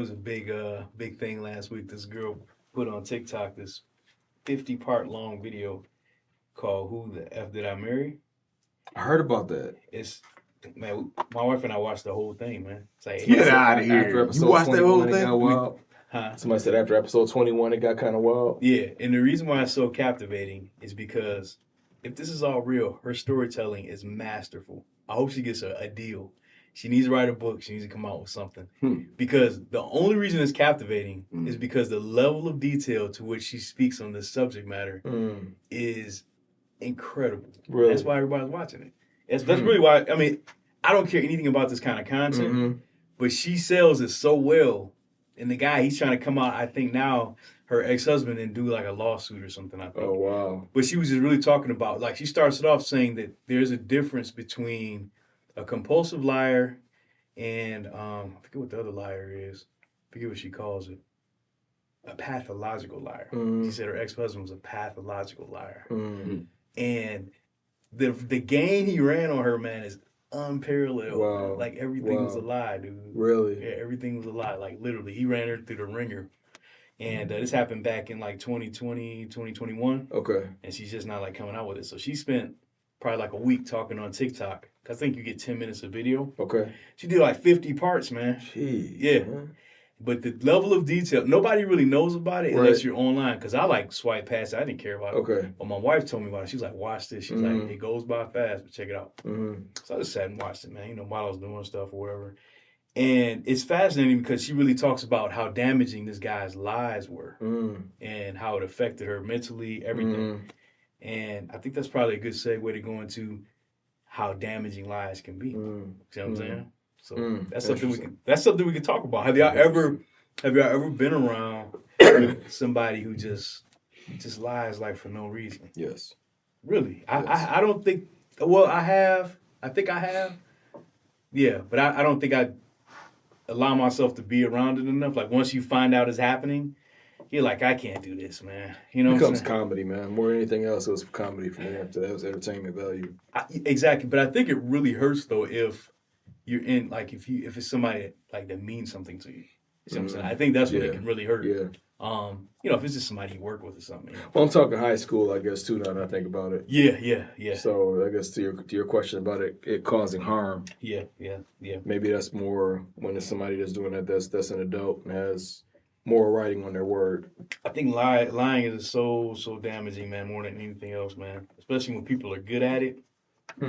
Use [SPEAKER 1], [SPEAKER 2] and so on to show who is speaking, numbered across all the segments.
[SPEAKER 1] was a big thing last week. This girl put on TikTok this 50-part long video called "Who the F Did I Marry?"
[SPEAKER 2] I heard about that.
[SPEAKER 1] It's man, my wife and I watched the whole thing, man. It's like
[SPEAKER 3] Get out of
[SPEAKER 2] After
[SPEAKER 3] here.
[SPEAKER 2] episode
[SPEAKER 3] You watched that
[SPEAKER 2] 21,
[SPEAKER 3] whole
[SPEAKER 2] it
[SPEAKER 3] thing?
[SPEAKER 2] got wild.
[SPEAKER 1] huh?
[SPEAKER 2] Somebody said after episode 21, it got kind of wild.
[SPEAKER 1] Yeah, and the reason why it's so captivating is because if this is all real, her storytelling is masterful. I hope she gets a deal. She needs to write a book. She needs to come out with something. Because the only reason it's captivating is because the level of detail to which she speaks on this subject matter is incredible.
[SPEAKER 2] Really?
[SPEAKER 1] That's why everybody's watching it. That's really why, I mean, I don't care anything about this kind of content, but she sells it so well. And the guy, he's trying to come out, I think now, her ex-husband, and do like a lawsuit or something, I think.
[SPEAKER 2] Oh, wow.
[SPEAKER 1] But she was just really talking about, like, she starts it off saying that there's a difference between a compulsive liar and, I forget what the other liar is. I forget what she calls it. A pathological liar. She said her ex-husband was a pathological liar. And the game he ran on her, man, is unparalleled.
[SPEAKER 2] Wow.
[SPEAKER 1] Like, everything was a lie, dude.
[SPEAKER 2] Really?
[SPEAKER 1] Yeah, everything was a lie. Like, literally, he ran her through the ringer. And this happened back in, like, 2020, 2021.
[SPEAKER 2] Okay.
[SPEAKER 1] And she's just not, like, coming out with it. So she spent probably, like, a week talking on TikTok. I think you get 10 minutes of video.
[SPEAKER 2] Okay.
[SPEAKER 1] She did, like, 50 parts, man.
[SPEAKER 2] Jeez.
[SPEAKER 1] Yeah.
[SPEAKER 2] Man.
[SPEAKER 1] But the level of detail, nobody really knows about it unless you're online. Because I, like, swipe past it. I didn't care about it.
[SPEAKER 2] Okay.
[SPEAKER 1] But my wife told me about it. She's like, watch this. She's like, it goes by fast, but check it out. So I just sat and watched it, man. You know, while I was doing stuff or whatever. And it's fascinating because she really talks about how damaging this guy's lies were and how it affected her mentally, everything. And I think that's probably a good segue to go into how damaging lies can be. You know what I'm saying? So that's something we can talk about. Have y'all ever been around somebody who just lies like for no reason?
[SPEAKER 2] Yes.
[SPEAKER 1] Really?
[SPEAKER 2] Yes.
[SPEAKER 1] I don't think. Well, I have. I think I have. Yeah, but I don't think I allow myself to be around it enough. Like once you find out it's happening, you're like, I can't do this, man. You know,
[SPEAKER 2] it becomes comedy, man. More than anything else, it was comedy for me. After that, it was entertainment value.
[SPEAKER 1] Exactly, but I think it really hurts though if you're in like if it's somebody like that means something to you. You know what I'm saying? I think that's when it can really hurt.
[SPEAKER 2] Yeah.
[SPEAKER 1] You know, if it's just somebody you work with or something. You know?
[SPEAKER 2] Well, I'm talking high school, I guess, too. Now that I think about it.
[SPEAKER 1] Yeah.
[SPEAKER 2] So I guess to your question about it causing harm.
[SPEAKER 1] Yeah.
[SPEAKER 2] Maybe that's more when it's somebody that's doing that. That's an adult and has more writing on their word.
[SPEAKER 1] I think lying is so damaging, man, more than anything else, man. Especially when people are good at it.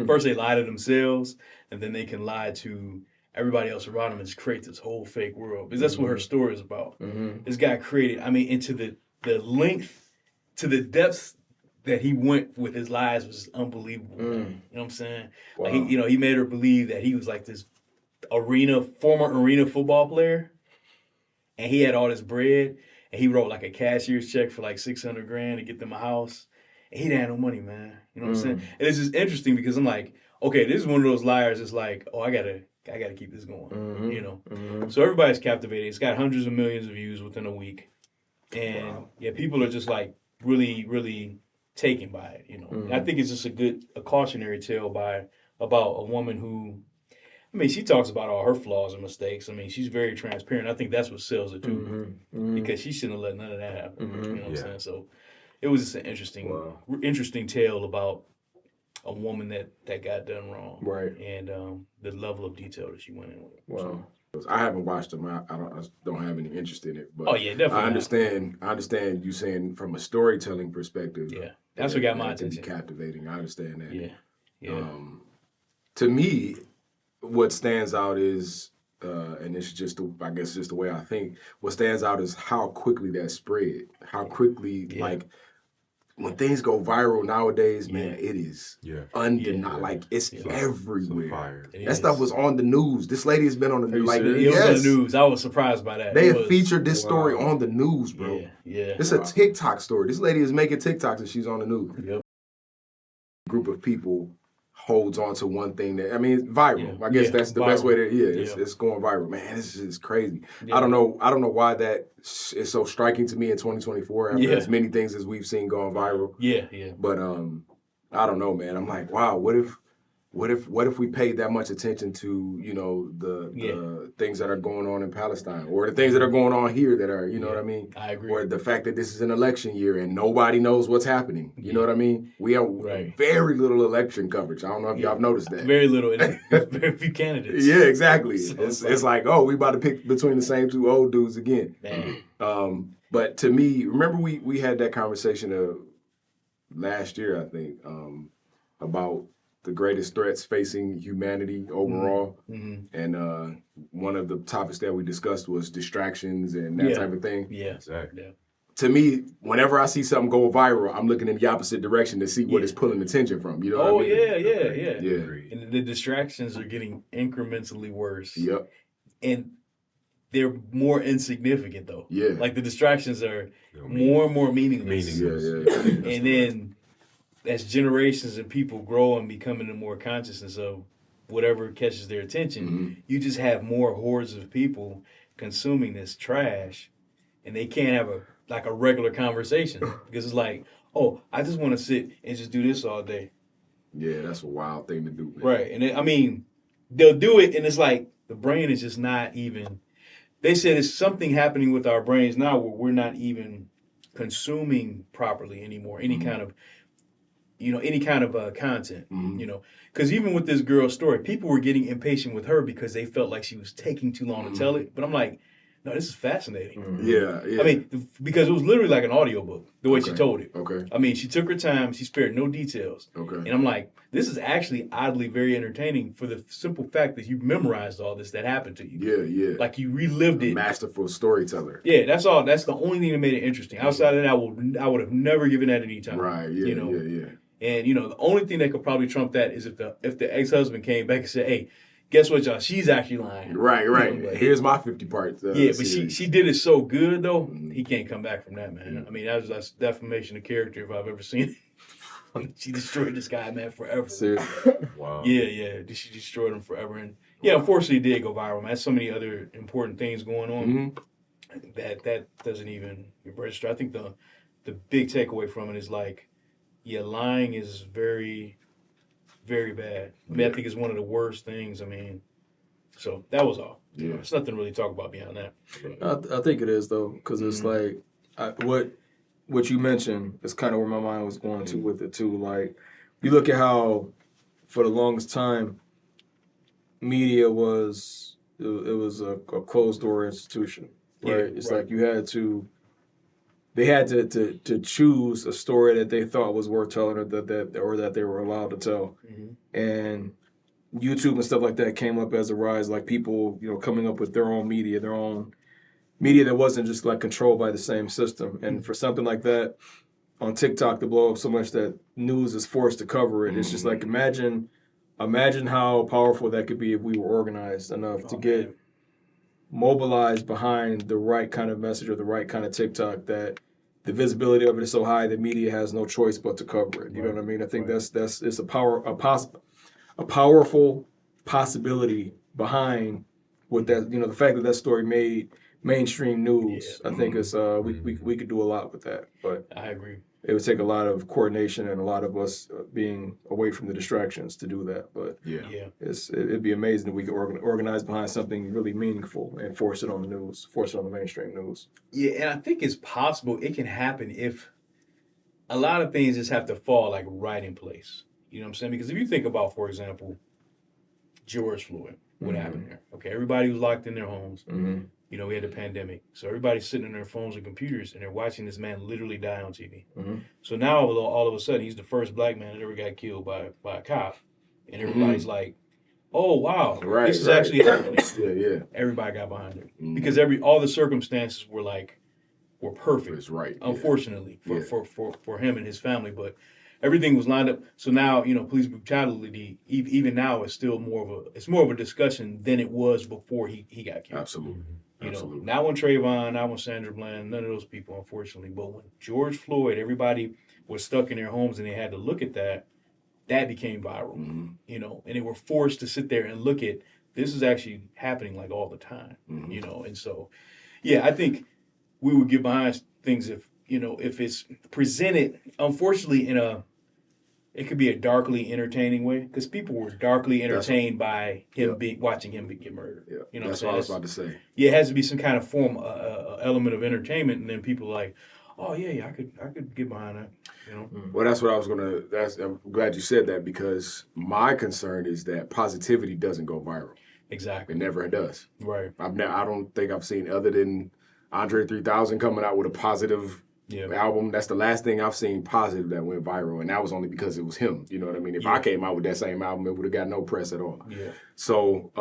[SPEAKER 1] First they lie to themselves, and then they can lie to everybody else around them and just create this whole fake world. Because that's what her story is about. This guy created, I mean, into the length, to the depths that he went with his lies was unbelievable. Man. You know what I'm saying?
[SPEAKER 2] Wow.
[SPEAKER 1] Like he made her believe that he was like this former arena football player, and he had all this bread, and he wrote like a cashier's check for like $600,000 to get them a house. And he didn't have no money, man. You know what I'm saying? And it's just interesting because I'm like, okay, this is one of those liars. It's like, oh, I gotta keep this going. You know. So everybody's captivated. It's got hundreds of millions of views within a week, and people are just like really, really taken by it. You know. And I think it's just a cautionary tale about a woman who. I mean, she talks about all her flaws and mistakes. I mean, she's very transparent. I think that's what sells it too, because she shouldn't have let none of that happen. You know what I'm saying? So it was just an interesting tale about a woman that got done wrong,
[SPEAKER 2] right?
[SPEAKER 1] And the level of detail that she went in with.
[SPEAKER 3] Wow. I haven't watched them. I don't have any interest in it. But
[SPEAKER 1] oh yeah, definitely.
[SPEAKER 3] I understand you saying from a storytelling perspective.
[SPEAKER 1] Yeah, that's what got my attention.
[SPEAKER 3] Can be captivating. I understand that.
[SPEAKER 1] Yeah.
[SPEAKER 3] To me, what stands out is, and it's just I guess just the way I think. What stands out is how quickly that spread. How quickly like. When things go viral nowadays, man, it is undeniable. Like, it's everywhere. That stuff was on the news. This lady has been on the news. Like,
[SPEAKER 1] it was on the news. I was surprised by that.
[SPEAKER 3] They have featured this story on the news, bro.
[SPEAKER 1] Yeah.
[SPEAKER 3] It's a TikTok story. This lady is making TikToks and she's on the news.
[SPEAKER 1] Yep.
[SPEAKER 3] Group of people holds on to one thing that, I mean, it's viral. I guess that's the best way to, it's going viral. Man, this is crazy. I don't know why that is so striking to me in 2024 after as many things as we've seen going viral.
[SPEAKER 1] Yeah.
[SPEAKER 3] But I don't know, man. I'm like, wow, what if what if we paid that much attention to, you know, the things that are going on in Palestine, or the things that are going on here that are, you know what I mean?
[SPEAKER 1] I agree.
[SPEAKER 3] Or the fact that this is an election year and nobody knows what's happening. You know what I mean? We have very little election coverage. I don't know if y'all have noticed that.
[SPEAKER 1] Very little. There's very few candidates.
[SPEAKER 3] Yeah, exactly.
[SPEAKER 1] So
[SPEAKER 3] it's like, oh, we about to pick between the same two old dudes again.
[SPEAKER 1] Man.
[SPEAKER 3] But to me, remember we had that conversation last year, I think, about the greatest threats facing humanity overall. And one of the topics that we discussed was distractions and that type of thing.
[SPEAKER 1] Yeah, exactly. Yeah.
[SPEAKER 3] To me, whenever I see something go viral, I'm looking in the opposite direction to see what it's pulling attention from. You know what I mean?
[SPEAKER 1] Yeah. And the distractions are getting incrementally worse.
[SPEAKER 3] Yep.
[SPEAKER 1] And they're more insignificant, though.
[SPEAKER 3] Yeah.
[SPEAKER 1] Like, the distractions are more and more meaningless.
[SPEAKER 3] Yeah.
[SPEAKER 1] And then as generations and people grow and become into more consciousness of whatever catches their attention, you just have more hordes of people consuming this trash, and they can't have a regular conversation because it's like, oh, I just want to sit and just do this all day.
[SPEAKER 3] Yeah, that's a wild thing to do, man.
[SPEAKER 1] Right. And they'll do it, and it's like the brain is just not even. They said it's something happening with our brains now where we're not even consuming properly anymore. Any kind of content, because even with this girl's story, people were getting impatient with her because they felt like she was taking too long to tell it. But I'm like, no, this is fascinating.
[SPEAKER 3] Yeah.
[SPEAKER 1] I mean, because it was literally like an audiobook, the way she told it.
[SPEAKER 3] Okay.
[SPEAKER 1] I mean, she took her time. She spared no details.
[SPEAKER 3] Okay.
[SPEAKER 1] And I'm like, this is actually oddly very entertaining for the simple fact that you memorized all this that happened to you.
[SPEAKER 3] Yeah.
[SPEAKER 1] Like you relived it.
[SPEAKER 3] Masterful storyteller.
[SPEAKER 1] Yeah, that's all. That's the only thing that made it interesting. Outside of that, I would have never given that any time.
[SPEAKER 3] Right. Yeah. Yeah.
[SPEAKER 1] And the only thing that could probably trump that is if the ex-husband came back and said, "Hey, guess what, y'all? She's actually lying."
[SPEAKER 3] Right. Here's my 50 parts.
[SPEAKER 1] But she did it so good though. He can't come back from that, man. I mean, that's defamation of character if I've ever seen it. She destroyed this guy, man, forever.
[SPEAKER 2] Seriously.
[SPEAKER 3] Wow.
[SPEAKER 1] Yeah. She destroyed him forever, and unfortunately, it did go viral. Man, there's so many other important things going on that doesn't even register. I think the big takeaway from it is like. Yeah, lying is very, very bad. I mean, I think it's one of the worst things. I mean, so that was all.
[SPEAKER 3] Yeah.
[SPEAKER 1] There's nothing to really talk about beyond that.
[SPEAKER 2] I think it is, though, because it's like what you mentioned is kind of where my mind was going to with it, too. Like, you look at how, for the longest time, media was a closed-door institution, right? It's like you had to... They had to choose a story that they thought was worth telling, or that they were allowed to tell. And YouTube and stuff like that came up as a rise, like people, coming up with their own media that wasn't just like controlled by the same system. And for something like that on TikTok to blow up so much that news is forced to cover it, it's just like imagine how powerful that could be if we were organized enough to get mobilized behind the right kind of message or the right kind of TikTok that the visibility of it is so high that media has no choice but to cover it. You know what I mean? I think it's a powerful possibility behind what that, the fact that story made mainstream news. I think it's we could do a lot with that, but
[SPEAKER 1] I agree.
[SPEAKER 2] It would take a lot of coordination and a lot of us being away from the distractions to do that. But it'd be amazing if we could organize behind something really meaningful and force it on the news, force it on the mainstream news.
[SPEAKER 1] Yeah, and I think it's possible it can happen if a lot of things just have to fall like right in place. You know what I'm saying? Because if you think about, for example, George Floyd, what happened there? Okay, everybody was locked in their homes. We had a pandemic. So everybody's sitting on their phones and computers and they're watching this man literally die on TV. So now all of a sudden he's the first black man that ever got killed by a cop. And everybody's like, oh, wow, this is actually happening.
[SPEAKER 3] Yeah.
[SPEAKER 1] Everybody got behind it. Because all the circumstances were perfect.
[SPEAKER 3] It's right.
[SPEAKER 1] Unfortunately for him and his family. But everything was lined up. So now, police brutality, even now, is still more of a discussion than it was before he got killed.
[SPEAKER 3] Absolutely.
[SPEAKER 1] Not when Trayvon, not when Sandra Bland, none of those people, unfortunately. But when George Floyd, everybody was stuck in their homes and they had to look at that became viral, and they were forced to sit there and look at, this is actually happening like all the time, And so, I think we would get behind things if it's presented, unfortunately, in it could be a darkly entertaining way because people were darkly entertained by him watching him get murdered.
[SPEAKER 3] Yeah,
[SPEAKER 1] You know
[SPEAKER 3] that's
[SPEAKER 1] what
[SPEAKER 3] what I
[SPEAKER 1] I'm
[SPEAKER 3] was
[SPEAKER 1] saying?
[SPEAKER 3] about to say.
[SPEAKER 1] Yeah, it has to be some kind of form, element of entertainment, and then people are like, oh yeah, I could get behind that. You know.
[SPEAKER 3] Well, that's what I was gonna. I'm glad you said that because my concern is that positivity doesn't go viral.
[SPEAKER 1] Exactly.
[SPEAKER 3] It never does.
[SPEAKER 1] Right.
[SPEAKER 3] I don't think I've seen other than Andre 3000 coming out with a positive album. That's the last thing I've seen positive that went viral, and that was only because it was him. You know what I mean? If I came out with that same album, it would have got no press at all.
[SPEAKER 1] Yeah.
[SPEAKER 3] So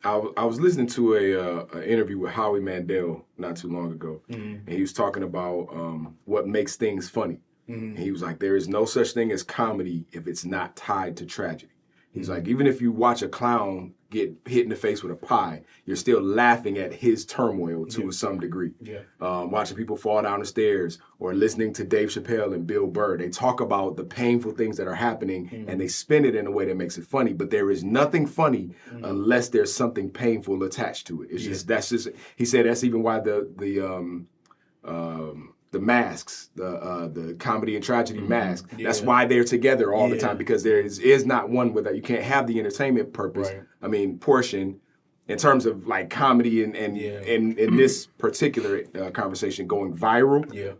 [SPEAKER 3] I was listening to a interview with Howie Mandel not too long ago, and he was talking about what makes things funny. And he was like, there is no such thing as comedy if it's not tied to tragedy. He's like, even if you watch a clown get hit in the face with a pie, you're still laughing at his turmoil to some degree.
[SPEAKER 1] Yeah.
[SPEAKER 3] Watching people fall down the stairs or listening to Dave Chappelle and Bill Burr, they talk about the painful things that are happening and they spin it in a way that makes it funny. But there is nothing funny unless there's something painful attached to it. It's that's just. He said that's even why the masks, the comedy and tragedy masks. That's why they're together all the time because there is not one without. You can't have the entertainment purpose. Right. I mean, portion in terms of like comedy and in this particular conversation going viral. Yeah,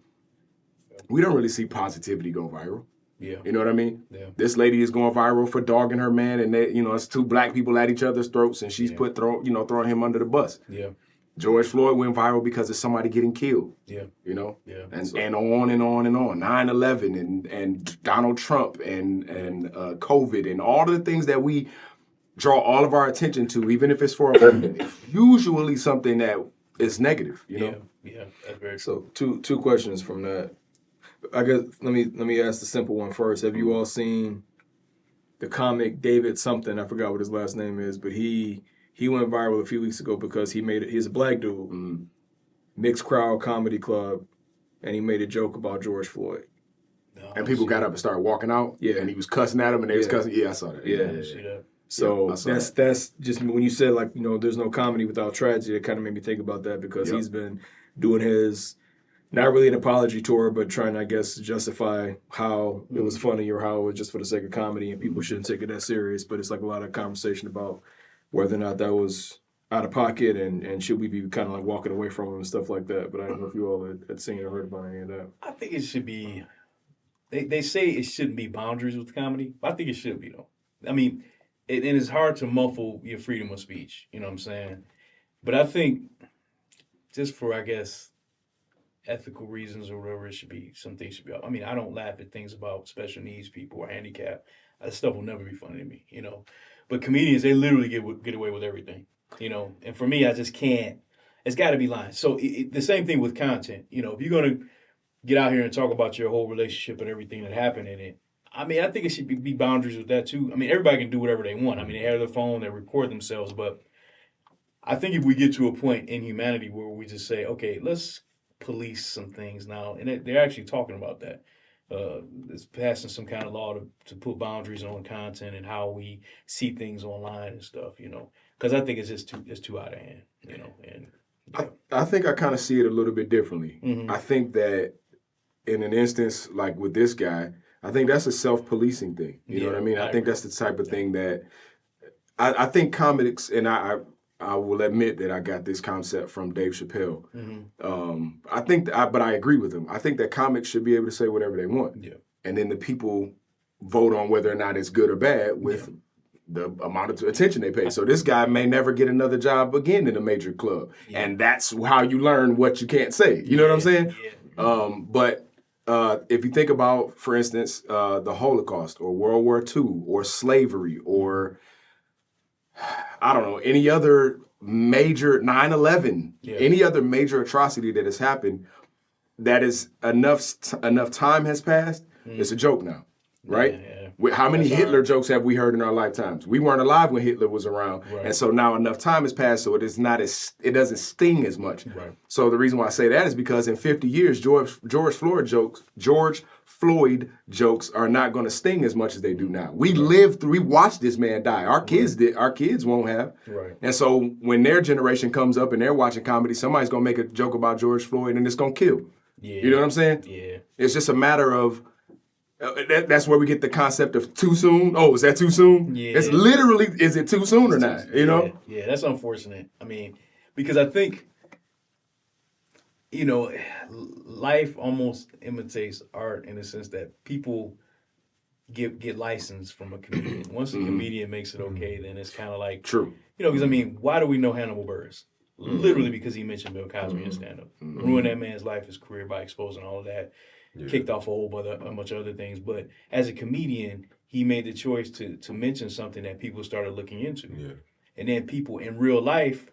[SPEAKER 3] we don't really see positivity go viral. Yeah, you know what I mean. Yeah. This lady is going viral for dogging her man, and they, it's two black people at each other's throats, and she's throwing him under the bus. Yeah. George Floyd went viral because of somebody getting killed. Yeah. And on and on and on. 9/11 and Donald Trump and COVID and all of the things that we draw all of our attention to, even if it's for a moment, it's usually something that is negative, you know?
[SPEAKER 2] Yeah, that's very true. So two questions from that. I guess let me ask the simple one first. Have you all seen the comic David something? I forgot what his last name is, but he went viral a few weeks ago because he's a black dude, mixed crowd comedy club, and he made a joke about George Floyd.
[SPEAKER 3] And people got up and started walking out. Yeah. And he was cussing at them and they was cussing. Yeah, I saw that.
[SPEAKER 2] Yeah. So that's just when you said like, there's no comedy without tragedy, it kind of made me think about that because he's been doing his, not really an apology tour, but trying, I guess, to justify how it was funny or how it was just for the sake of comedy and people shouldn't take it that serious. But it's like a lot of conversation about whether or not that was out of pocket and should we be kind of like walking away from him and stuff like that. But I don't know if you all had seen or heard about any of that.
[SPEAKER 1] I think it should be, they say it shouldn't be boundaries with comedy. But I think it should be, though. I mean, and it's hard to muffle your freedom of speech. You know what I'm saying? But I think just for, I guess, ethical reasons or whatever, it should be, some things should be out. I mean, I don't laugh at things about special needs people or handicapped. That stuff will never be funny to me, But comedians, they literally get away with everything, And for me, I just can't. It's got to be lines. So the same thing with content. If you're going to get out here and talk about your whole relationship and everything that happened in it, I mean, I think it should be boundaries with that too. I mean, everybody can do whatever they want. I mean, they have their phone, they record themselves. But I think if we get to a point in humanity where we just say, okay, let's police some things now, and they're actually talking about that. It's passing some kind of law to put boundaries on content and how we see things online and stuff, because I think it's just too out of hand, And
[SPEAKER 3] I think I kind of see it a little bit differently. Mm-hmm. I think that in an instance like with this guy, I think that's a self-policing thing. You know what I mean? I think that's the type of thing that I think comics, and I will admit that I got this concept from Dave Chappelle. Mm-hmm. But I agree with him. I think that comics should be able to say whatever they want. Yeah. And then the people vote on whether or not it's good or bad with the amount of attention they pay. So this guy may never get another job again in a major club. Yeah. And that's how you learn what you can't say. You know what I'm saying? Yeah. But if you think about, for instance, the Holocaust or World War II or slavery or I don't know, any other major 9/11, any other major atrocity that has happened, that is enough time has passed, it's a joke now, right? Yeah. How many Hitler jokes have we heard in our lifetimes? We weren't alive when Hitler was around, and so now enough time has passed, so it doesn't sting as much. Right. So the reason why I say that is because in 50 years, George Floyd jokes are not going to sting as much as they do now. We watched this man die. Our kids won't have. Right. And so when their generation comes up and they're watching comedy, somebody's going to make a joke about George Floyd and it's going to kill. Yeah. You know what I'm saying? Yeah. It's just a matter of That's where we get the concept of too soon. Oh, is that too soon?
[SPEAKER 1] Yeah.
[SPEAKER 3] It's literally, is it too soon or not? You know?
[SPEAKER 1] Yeah, that's unfortunate. I mean, because I think, you know, life almost imitates art in the sense that people get licensed from a comedian. Once a comedian makes it okay, then it's kind of like,
[SPEAKER 3] True.
[SPEAKER 1] you know, because I mean, why do we know Hannibal Buress? Literally because he mentioned Bill Cosby in stand-up. Ruined that man's life, his career by exposing all of that. Kicked off a bunch of other things. But as a comedian, he made the choice to mention something that people started looking into.
[SPEAKER 4] Yeah.
[SPEAKER 1] And then people in real life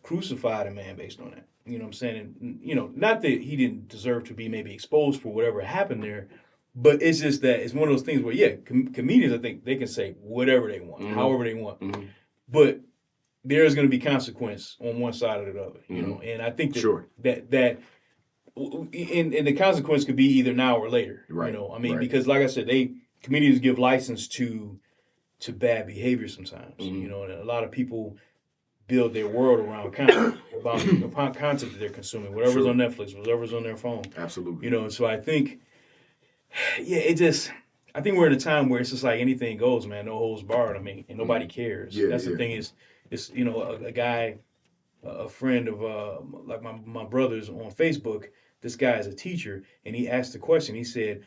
[SPEAKER 1] crucified a man based on that. You know what I'm saying? And, you know, not that he didn't deserve to be maybe exposed for whatever happened there, but it's just that it's one of those things where, yeah, comedians, I think they can say whatever they want, however they want. But there's going to be consequence on one side or the other, you know? And I think that and the consequence could be either now or later, you know? I mean, because like I said, comedians give license to bad behavior sometimes, you know, and a lot of people build their world around content, upon content that they're consuming, whatever's on Netflix, whatever's on their phone.
[SPEAKER 3] Absolutely.
[SPEAKER 1] You know, so I think, I think we're in a time where it's just like anything goes, man, no holds barred. I mean, and nobody cares. That's the thing is, it's, you know, a guy, a friend of like my brother's on Facebook, this guy is a teacher, and he asked the question, he said,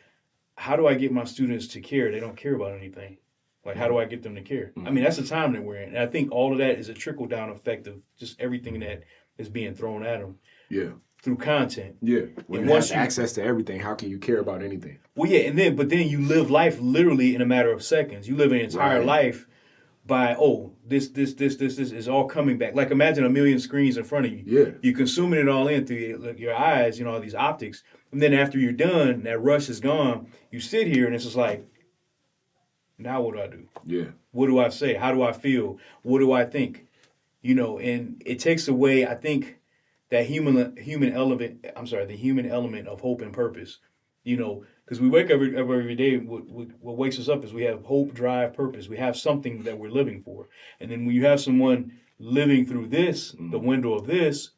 [SPEAKER 1] how do I get my students to care? They don't care about anything. Like, how do I get them to care? I mean, that's the time that we're in. And I think all of that is a trickle-down effect of just everything that is being thrown at them.
[SPEAKER 3] Yeah.
[SPEAKER 1] Through content.
[SPEAKER 3] Yeah. When you have access to everything, how can you care about anything?
[SPEAKER 1] Well, yeah, but then you live life literally in a matter of seconds. You live an entire life by, this is all coming back. Like, imagine a million screens in front of you.
[SPEAKER 3] Yeah.
[SPEAKER 1] You're consuming it all in through your eyes, you know, all these optics. And then after you're done, that rush is gone. You sit here and it's just like, now what do I do?
[SPEAKER 3] Yeah.
[SPEAKER 1] What do I say? How do I feel? What do I think? You know, and it takes away, I think, that human element. I'm sorry, the human element of hope and purpose. You know, because we wake up every day. What wakes us up is we have hope, drive, purpose. We have something that we're living for. And then when you have someone living through this, the window of this,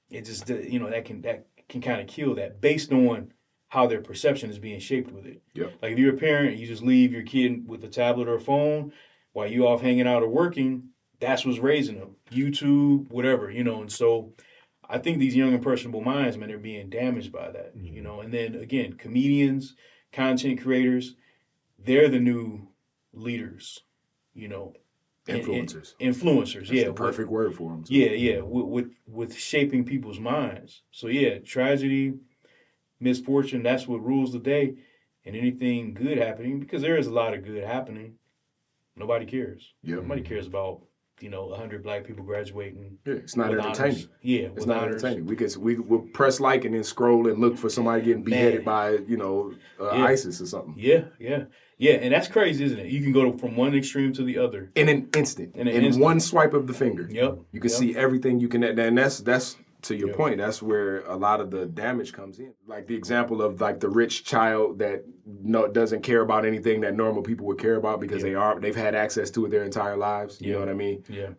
[SPEAKER 1] it just, you know, that can kind of kill that based on how their perception is being shaped with it.
[SPEAKER 3] Yep.
[SPEAKER 1] Like if you're a parent and you just leave your kid with a tablet or a phone while you off hanging out or working, that's what's raising them. YouTube, whatever, you know. And so I think these young impressionable minds, man, they're being damaged by that, you know. And then again, comedians, content creators, they're the new leaders, you know.
[SPEAKER 3] Influencers.
[SPEAKER 1] Influencers,
[SPEAKER 3] That's the perfect word for them. Too.
[SPEAKER 1] Yeah. With shaping people's minds. So yeah, tragedy, misfortune, that's what rules the day. And anything good happening, because there is a lot of good happening, nobody cares.
[SPEAKER 3] Yep.
[SPEAKER 1] Nobody cares about, you know, 100 black people graduating.
[SPEAKER 3] Yeah, it's not entertaining.
[SPEAKER 1] Honors. Yeah,
[SPEAKER 3] it's not entertaining. We'll press like and then scroll and look for somebody getting beheaded by, you know, ISIS or something.
[SPEAKER 1] Yeah, and that's crazy, isn't it? You can go from one extreme to the other
[SPEAKER 3] in an instant. In one swipe of the finger.
[SPEAKER 1] Yep.
[SPEAKER 3] You can see everything you can, and that's to your point. That's where a lot of the damage comes in. Like the example of like the rich child that doesn't care about anything that normal people would care about because they've had access to it their entire lives. You know what I mean?
[SPEAKER 1] Yeah.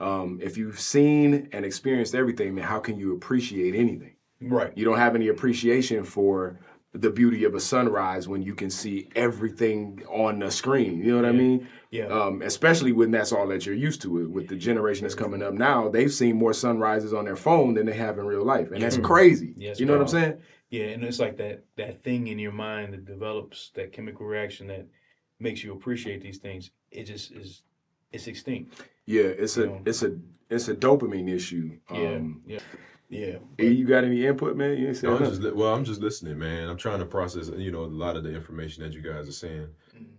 [SPEAKER 3] If you've seen and experienced everything, then how can you appreciate anything?
[SPEAKER 1] Right.
[SPEAKER 3] You don't have any appreciation for the beauty of a sunrise when you can see everything on the screen. You know what I mean?
[SPEAKER 1] Yeah.
[SPEAKER 3] Especially when that's all that you're used to. With the generation that's coming up now, they've seen more sunrises on their phone than they have in real life. And that's crazy.
[SPEAKER 1] Yes,
[SPEAKER 3] you know what I'm saying?
[SPEAKER 1] Yeah, and it's like that thing in your mind that develops that chemical reaction that makes you appreciate these things. It just is, it's extinct.
[SPEAKER 3] Yeah, it's a dopamine issue.
[SPEAKER 1] Yeah.
[SPEAKER 3] You got any input, man? You ain't
[SPEAKER 4] I'm just listening, man. I'm trying to process, you know, a lot of the information that you guys are saying,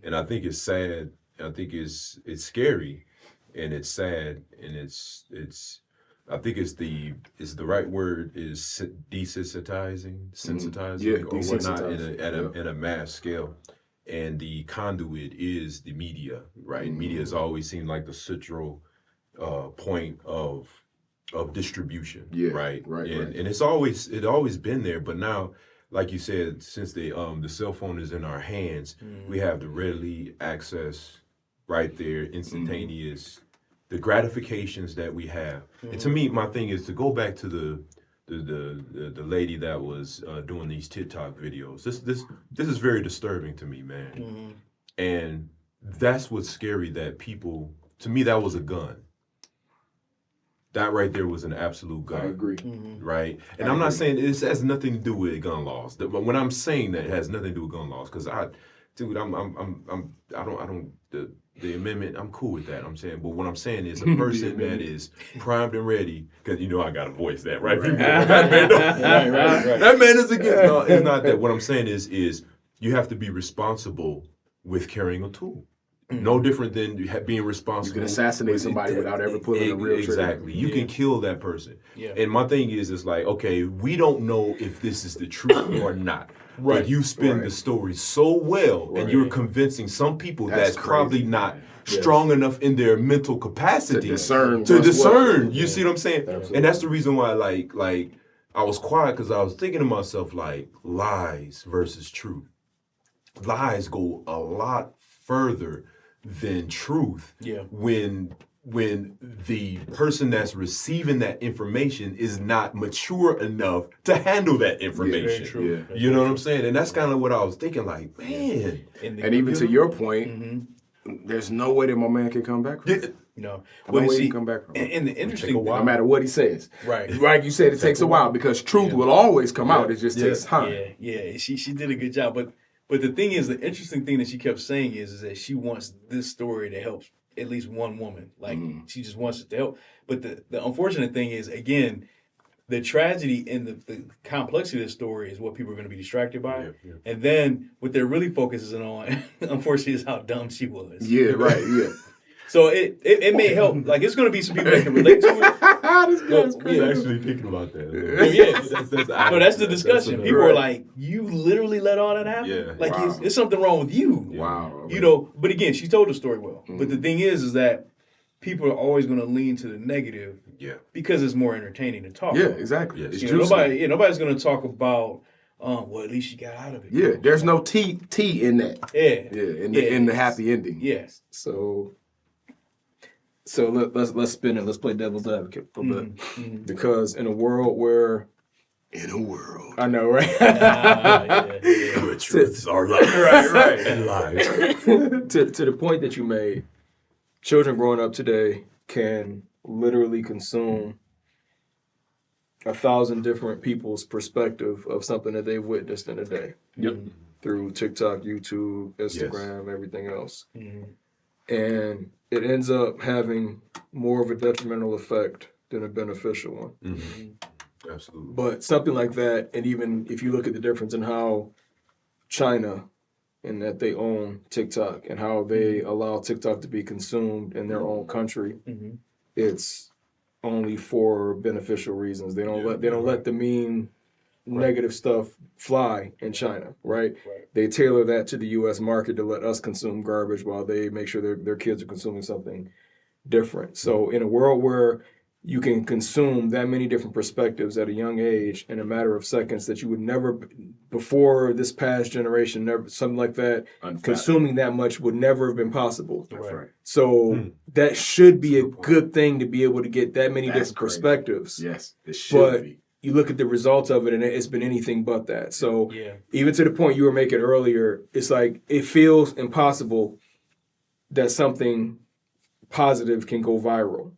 [SPEAKER 4] and I think it's sad. I think it's scary, and it's sad, and it's. I think it's the right word is desensitizing, or whatnot at a mass scale, and the conduit is the media, right? Media has always seemed like the central point of distribution, right? And it's always been there, but now, like you said, since the cell phone is in our hands, we have the readily access right there, instantaneous, the gratifications that we have. And to me, my thing is to go back to the the lady that was doing these TikTok videos. This is very disturbing to me, man.
[SPEAKER 1] Mm-hmm.
[SPEAKER 4] And that's what's scary. That people, to me, that was a gun. That right there was an absolute gun.
[SPEAKER 3] I agree.
[SPEAKER 1] Mm-hmm.
[SPEAKER 4] Right? And I'm not saying this has nothing to do with gun laws. But when I'm saying that, it has nothing to do with gun laws, because I don't the amendment, I'm cool with that. I'm saying, but what I'm saying is a person that is primed and ready, because I gotta voice that, right? People, that man,
[SPEAKER 1] Right.
[SPEAKER 4] that man is against. No, it's not that. What I'm saying is you have to be responsible with carrying a tool. No different than being responsible.
[SPEAKER 3] You can assassinate somebody without ever pulling a real trigger.
[SPEAKER 4] Exactly. You can kill that person.
[SPEAKER 1] Yeah.
[SPEAKER 4] And my thing is like, okay, we don't know if this is the truth or not.
[SPEAKER 1] Right.
[SPEAKER 4] But you spin the story so well, and you're convincing some people that's probably not strong enough in their mental capacity
[SPEAKER 3] to discern.
[SPEAKER 4] You see what I'm saying? Absolutely. And that's the reason why, like I was quiet, because I was thinking to myself, like, lies versus truth. Lies go a lot further than truth.
[SPEAKER 1] Yeah.
[SPEAKER 4] When the person that's receiving that information is not mature enough to handle that information.
[SPEAKER 1] Very true.
[SPEAKER 3] Yeah.
[SPEAKER 4] You know what I'm saying? And that's kind of what I was thinking, like, man.
[SPEAKER 3] And even to your point, there's no way that my man can come back from it.
[SPEAKER 1] No.
[SPEAKER 3] No way he can come back from it.
[SPEAKER 1] And the interesting thing,
[SPEAKER 3] No matter what he says.
[SPEAKER 1] Right.
[SPEAKER 3] Like you said, it takes a while, because truth will always come out. It just takes time.
[SPEAKER 1] Yeah. She did a good job. But the thing is, the interesting thing that she kept saying is that she wants this story to help at least one woman. Like, she just wants it to help. But the unfortunate thing is, again, the tragedy and the complexity of the story is what people are going to be distracted by. Yeah. And then what they're really focusing on, unfortunately, is how dumb she was.
[SPEAKER 3] Yeah, right, yeah.
[SPEAKER 1] So it may help. Like, it's going to be some people that can relate to it.
[SPEAKER 3] This guy's crazy.
[SPEAKER 4] I was actually thinking about that.
[SPEAKER 1] That's the discussion. People are like, you literally let all that happen?
[SPEAKER 4] Yeah.
[SPEAKER 1] Like,
[SPEAKER 3] Wow.
[SPEAKER 1] it's something wrong with you.
[SPEAKER 3] Wow.
[SPEAKER 1] But again, she told the story well. But the thing is that people are always going to lean to the negative because it's more entertaining to talk
[SPEAKER 3] Yeah,
[SPEAKER 1] about.
[SPEAKER 3] exactly.
[SPEAKER 4] Yes.
[SPEAKER 3] It's
[SPEAKER 1] Nobody's going to talk about, well, at least she got out of it.
[SPEAKER 3] Yeah, there's no tea in that.
[SPEAKER 1] Yeah.
[SPEAKER 3] In the happy ending.
[SPEAKER 1] Yes.
[SPEAKER 2] So let's spin it. Let's play devil's advocate for a bit, because in a world where, I know, right?
[SPEAKER 4] Truths are lies. Right. And lies.
[SPEAKER 2] to the point that you made, children growing up today can literally consume 1,000 different people's perspective of something that they've witnessed in a day.
[SPEAKER 4] Yep.
[SPEAKER 2] Through TikTok, YouTube, Instagram, everything else.
[SPEAKER 1] Mm-hmm.
[SPEAKER 2] And it ends up having more of a detrimental effect than a beneficial one.
[SPEAKER 4] Mm-hmm. Absolutely.
[SPEAKER 2] But something like that, and even if you look at the difference in how China, and that they own TikTok, and how they allow TikTok to be consumed in their own country, it's only for beneficial reasons. They don't let the mean negative stuff fly in China, right? They tailor that to the U.S. market to let us consume garbage while they make sure their kids are consuming something different. So in a world where you can consume that many different perspectives at a young age in a matter of seconds that you would never, before this past generation, never, something like that, consuming that much would never have been possible.
[SPEAKER 3] That's right.
[SPEAKER 2] So that should be a good thing to be able to get that many different perspectives.
[SPEAKER 3] Yes, it should be.
[SPEAKER 2] You look at the results of it, and it's been anything but that. So even to the point you were making earlier, it's like it feels impossible that something positive can go viral.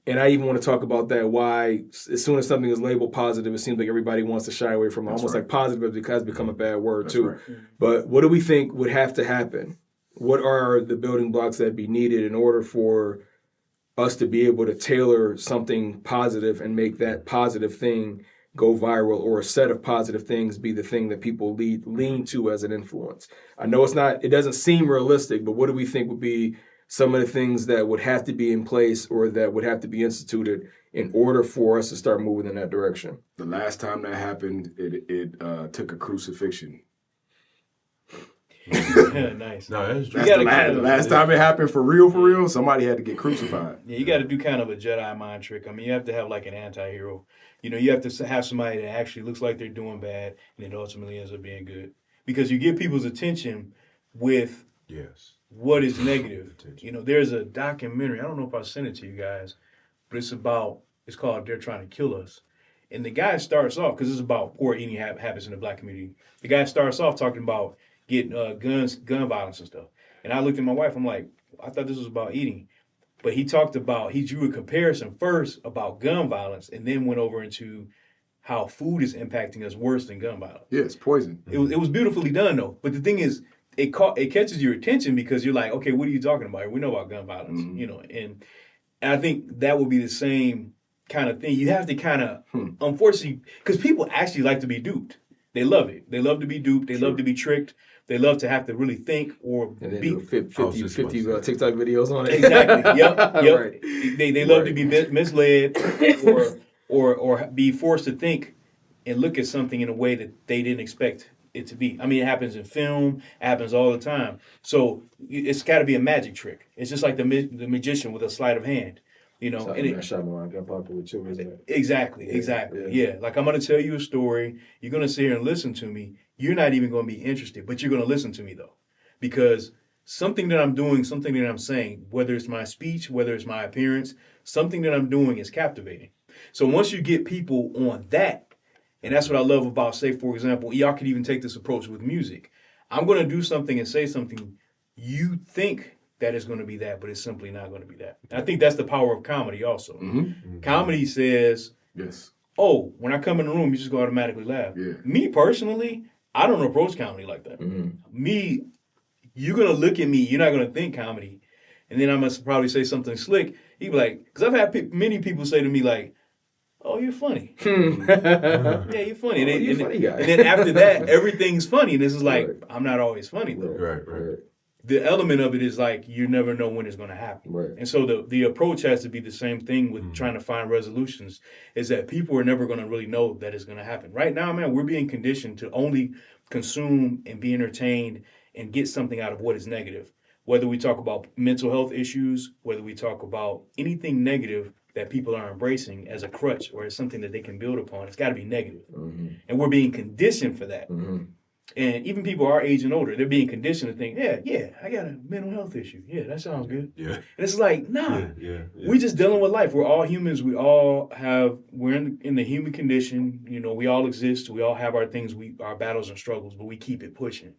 [SPEAKER 2] And I even want to talk about that, why as soon as something is labeled positive, it seems like everybody wants to shy away from it. Almost like positive has become a bad word too.
[SPEAKER 3] Right.
[SPEAKER 2] But what do we think would have to happen? What are the building blocks that be needed in order for us to be able to tailor something positive and make that positive thing go viral, or a set of positive things be the thing that people lean to as an influence? I know it doesn't seem realistic, but what do we think would be some of the things that would have to be in place or that would have to be instituted in order for us to start moving in that direction?
[SPEAKER 3] The last time that happened, it took a crucifixion.
[SPEAKER 1] Nice.
[SPEAKER 4] No, that's true.
[SPEAKER 3] The last time it happened for real, somebody had to get crucified.
[SPEAKER 1] Yeah, you got to do kind of a Jedi mind trick. I mean, you have to have like an anti-hero. You have to have somebody that actually looks like they're doing bad, and it ultimately ends up being good. Because you get people's attention with what is negative. There's a documentary. I don't know if I sent it to you guys, but it's about It's called They're Trying to Kill Us. And the guy starts off, because it's about poor eating habits in the black community. The guy starts off talking about getting gun violence and stuff. And I looked at my wife, I'm like, I thought this was about eating. But he drew a comparison first about gun violence and then went over into how food is impacting us worse than gun violence.
[SPEAKER 3] Yeah, it's poison.
[SPEAKER 1] It was beautifully done though. But the thing is, it catches your attention because you're like, okay, what are you talking about? We know about gun violence, and I think that would be the same kind of thing. You have to kind of, unfortunately, because people actually like to be duped. They love it. They love to be duped. They love to be tricked. They love to have to really think or
[SPEAKER 2] and then
[SPEAKER 1] be
[SPEAKER 2] do 50 TikTok videos on it.
[SPEAKER 1] exactly. Yep.
[SPEAKER 2] Right.
[SPEAKER 1] They love to be misled or be forced to think and look at something in a way that they didn't expect it to be. I mean, it happens in film, it happens all the time. So it's got to be a magic trick. It's just like the magician with a sleight of hand, you know.
[SPEAKER 2] And it Shyamalan got popular too, isn't it?
[SPEAKER 1] Exactly. Yeah. Like I'm going to tell you a story. You're going to sit here and listen to me. You're not even going to be interested, but you're going to listen to me though, because something that I'm doing, something that I'm saying, whether it's my speech, whether it's my appearance, something that I'm doing is captivating. So once you get people on that, and that's what I love about, say, for example, y'all could even take this approach with music. I'm going to do something and say something you think that is going to be that, but it's simply not going to be that. And I think that's the power of comedy also. Comedy says,
[SPEAKER 3] yes,
[SPEAKER 1] oh, when I come in the room, you just go automatically laugh.
[SPEAKER 3] Yeah.
[SPEAKER 1] Me personally, I don't approach comedy like that. Me, you're going to look at me, you're not going to think comedy. And then I must probably say something slick. He'd be like, because I've had many people say to me like, oh, you're funny. Yeah, you're funny. And,
[SPEAKER 2] you're funny guy.
[SPEAKER 1] And then after that, everything's funny. And this is like, I'm not always funny though.
[SPEAKER 4] Right.
[SPEAKER 1] The element of it is like, you never know when it's going to happen.
[SPEAKER 2] Right.
[SPEAKER 1] And so the approach has to be the same thing with trying to find resolutions, is that people are never going to really know that it's going to happen. Right now, man, we're being conditioned to only consume and be entertained and get something out of what is negative. Whether we talk about mental health issues, whether we talk about anything negative that people are embracing as a crutch or as something that they can build upon, it's got to be negative. And we're being conditioned for that. And even people our age and older, they're being conditioned to think, yeah, I got a mental health issue. Yeah, that sounds good.
[SPEAKER 4] Yeah.
[SPEAKER 1] And it's like, nah,
[SPEAKER 4] Yeah.
[SPEAKER 1] we're just dealing with life. We're all humans. We're in the human condition. You know, we all exist. We all have our things, our battles and struggles, but we keep it pushing.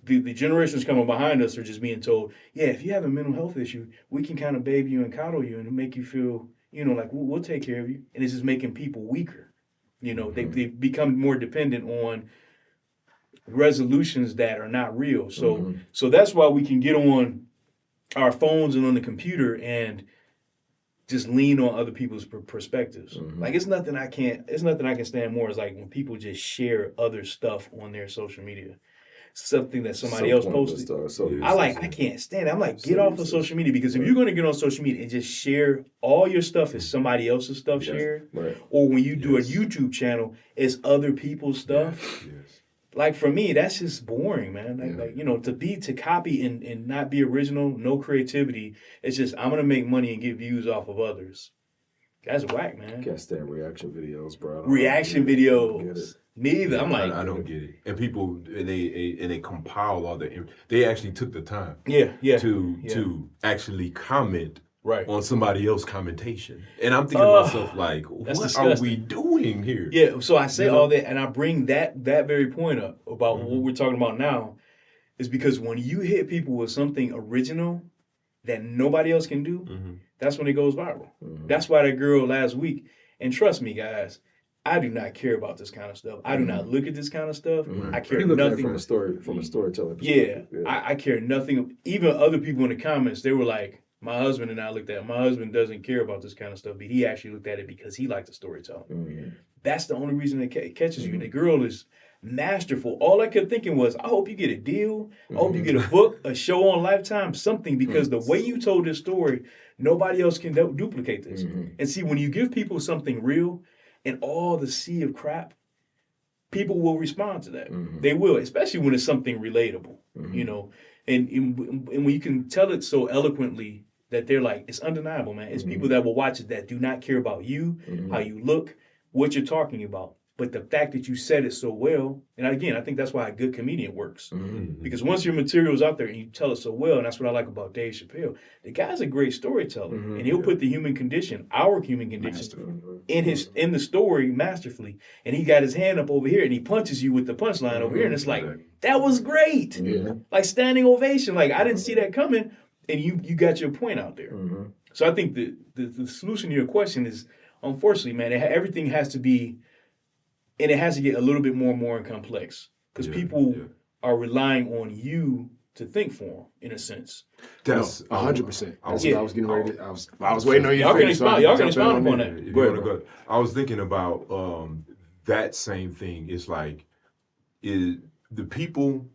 [SPEAKER 1] The generations coming behind us are just being told, yeah, if you have a mental health issue, we can kind of baby you and coddle you and make you feel, you know, like we'll take care of you. And it's just making people weaker. You know, they become more dependent on resolutions that are not real. So that's why we can get on our phones and on the computer and just lean on other people's perspectives. Like it's nothing I can stand more is like when people just share other stuff on their social media. Something that somebody else posted. I can't stand it. I'm like, get off of social media, because if you're going to get on social media and just share all your stuff as somebody else's stuff shared, or when you do a YouTube channel, it's other people's stuff. Like for me, that's just boring, man. Like you know, to copy and not be original, no creativity. It's just I'm gonna make money and get views off of others. That's whack, man.
[SPEAKER 2] Can't stand reaction videos, bro.
[SPEAKER 1] Reaction videos. Neither. I'm like,
[SPEAKER 4] I don't get it. And people, they compile all they actually took the time. To actually comment.
[SPEAKER 1] Right.
[SPEAKER 4] On somebody else's commentation. And I'm thinking to myself, like, what are we doing here?
[SPEAKER 1] Yeah, so I say all that, and I bring that very point up about what we're talking about now, is because when you hit people with something original that nobody else can do, that's when it goes viral. That's why that girl last week, and trust me, guys, I do not care about this kind of stuff. I do not look at this kind of stuff. I care nothing.
[SPEAKER 2] From a storytelling perspective.
[SPEAKER 1] Yeah. I care nothing. Even other people in the comments, they were like, my husband and I looked at it. My husband doesn't care about this kind of stuff, but he actually looked at it because he liked the storytelling. That's the only reason it catches you. The girl is masterful. All I kept thinking was, I hope you get a deal. I hope you get a book, a show on Lifetime, something, because the way you told this story, nobody else can duplicate this. And see, when you give people something real and all the sea of crap, people will respond to that. They will, especially when it's something relatable, you know. And when you can tell it so eloquently that they're like, it's undeniable, man. It's people that will watch it that do not care about you, how you look, what you're talking about. But the fact that you said it so well, and again, I think that's why a good comedian works. Because once your material's out there and you tell it so well, and that's what I like about Dave Chappelle, the guy's a great storyteller. And he'll put the human condition, our human condition, in the story masterfully. And he got his hand up over here and he punches you with the punchline over here. And it's like, that was great. Like standing ovation. Like I didn't see that coming. And you got your point out there. So I think the solution to your question is, unfortunately, man, everything has to be, and it has to get a little bit more and more complex because people are relying on you to think for them, in a sense.
[SPEAKER 3] That's
[SPEAKER 2] 100%. That's
[SPEAKER 1] Yeah.
[SPEAKER 2] what I was getting ready to. I was waiting on you.
[SPEAKER 1] Y'all
[SPEAKER 2] to
[SPEAKER 1] can
[SPEAKER 2] finish, so
[SPEAKER 1] expound.
[SPEAKER 2] I
[SPEAKER 1] Y'all can
[SPEAKER 2] jump in
[SPEAKER 1] expound upon
[SPEAKER 2] there.
[SPEAKER 1] that.
[SPEAKER 4] If
[SPEAKER 2] Go
[SPEAKER 4] you
[SPEAKER 2] ahead,
[SPEAKER 4] wanna go, I was thinking about that same thing. It's like, is the people,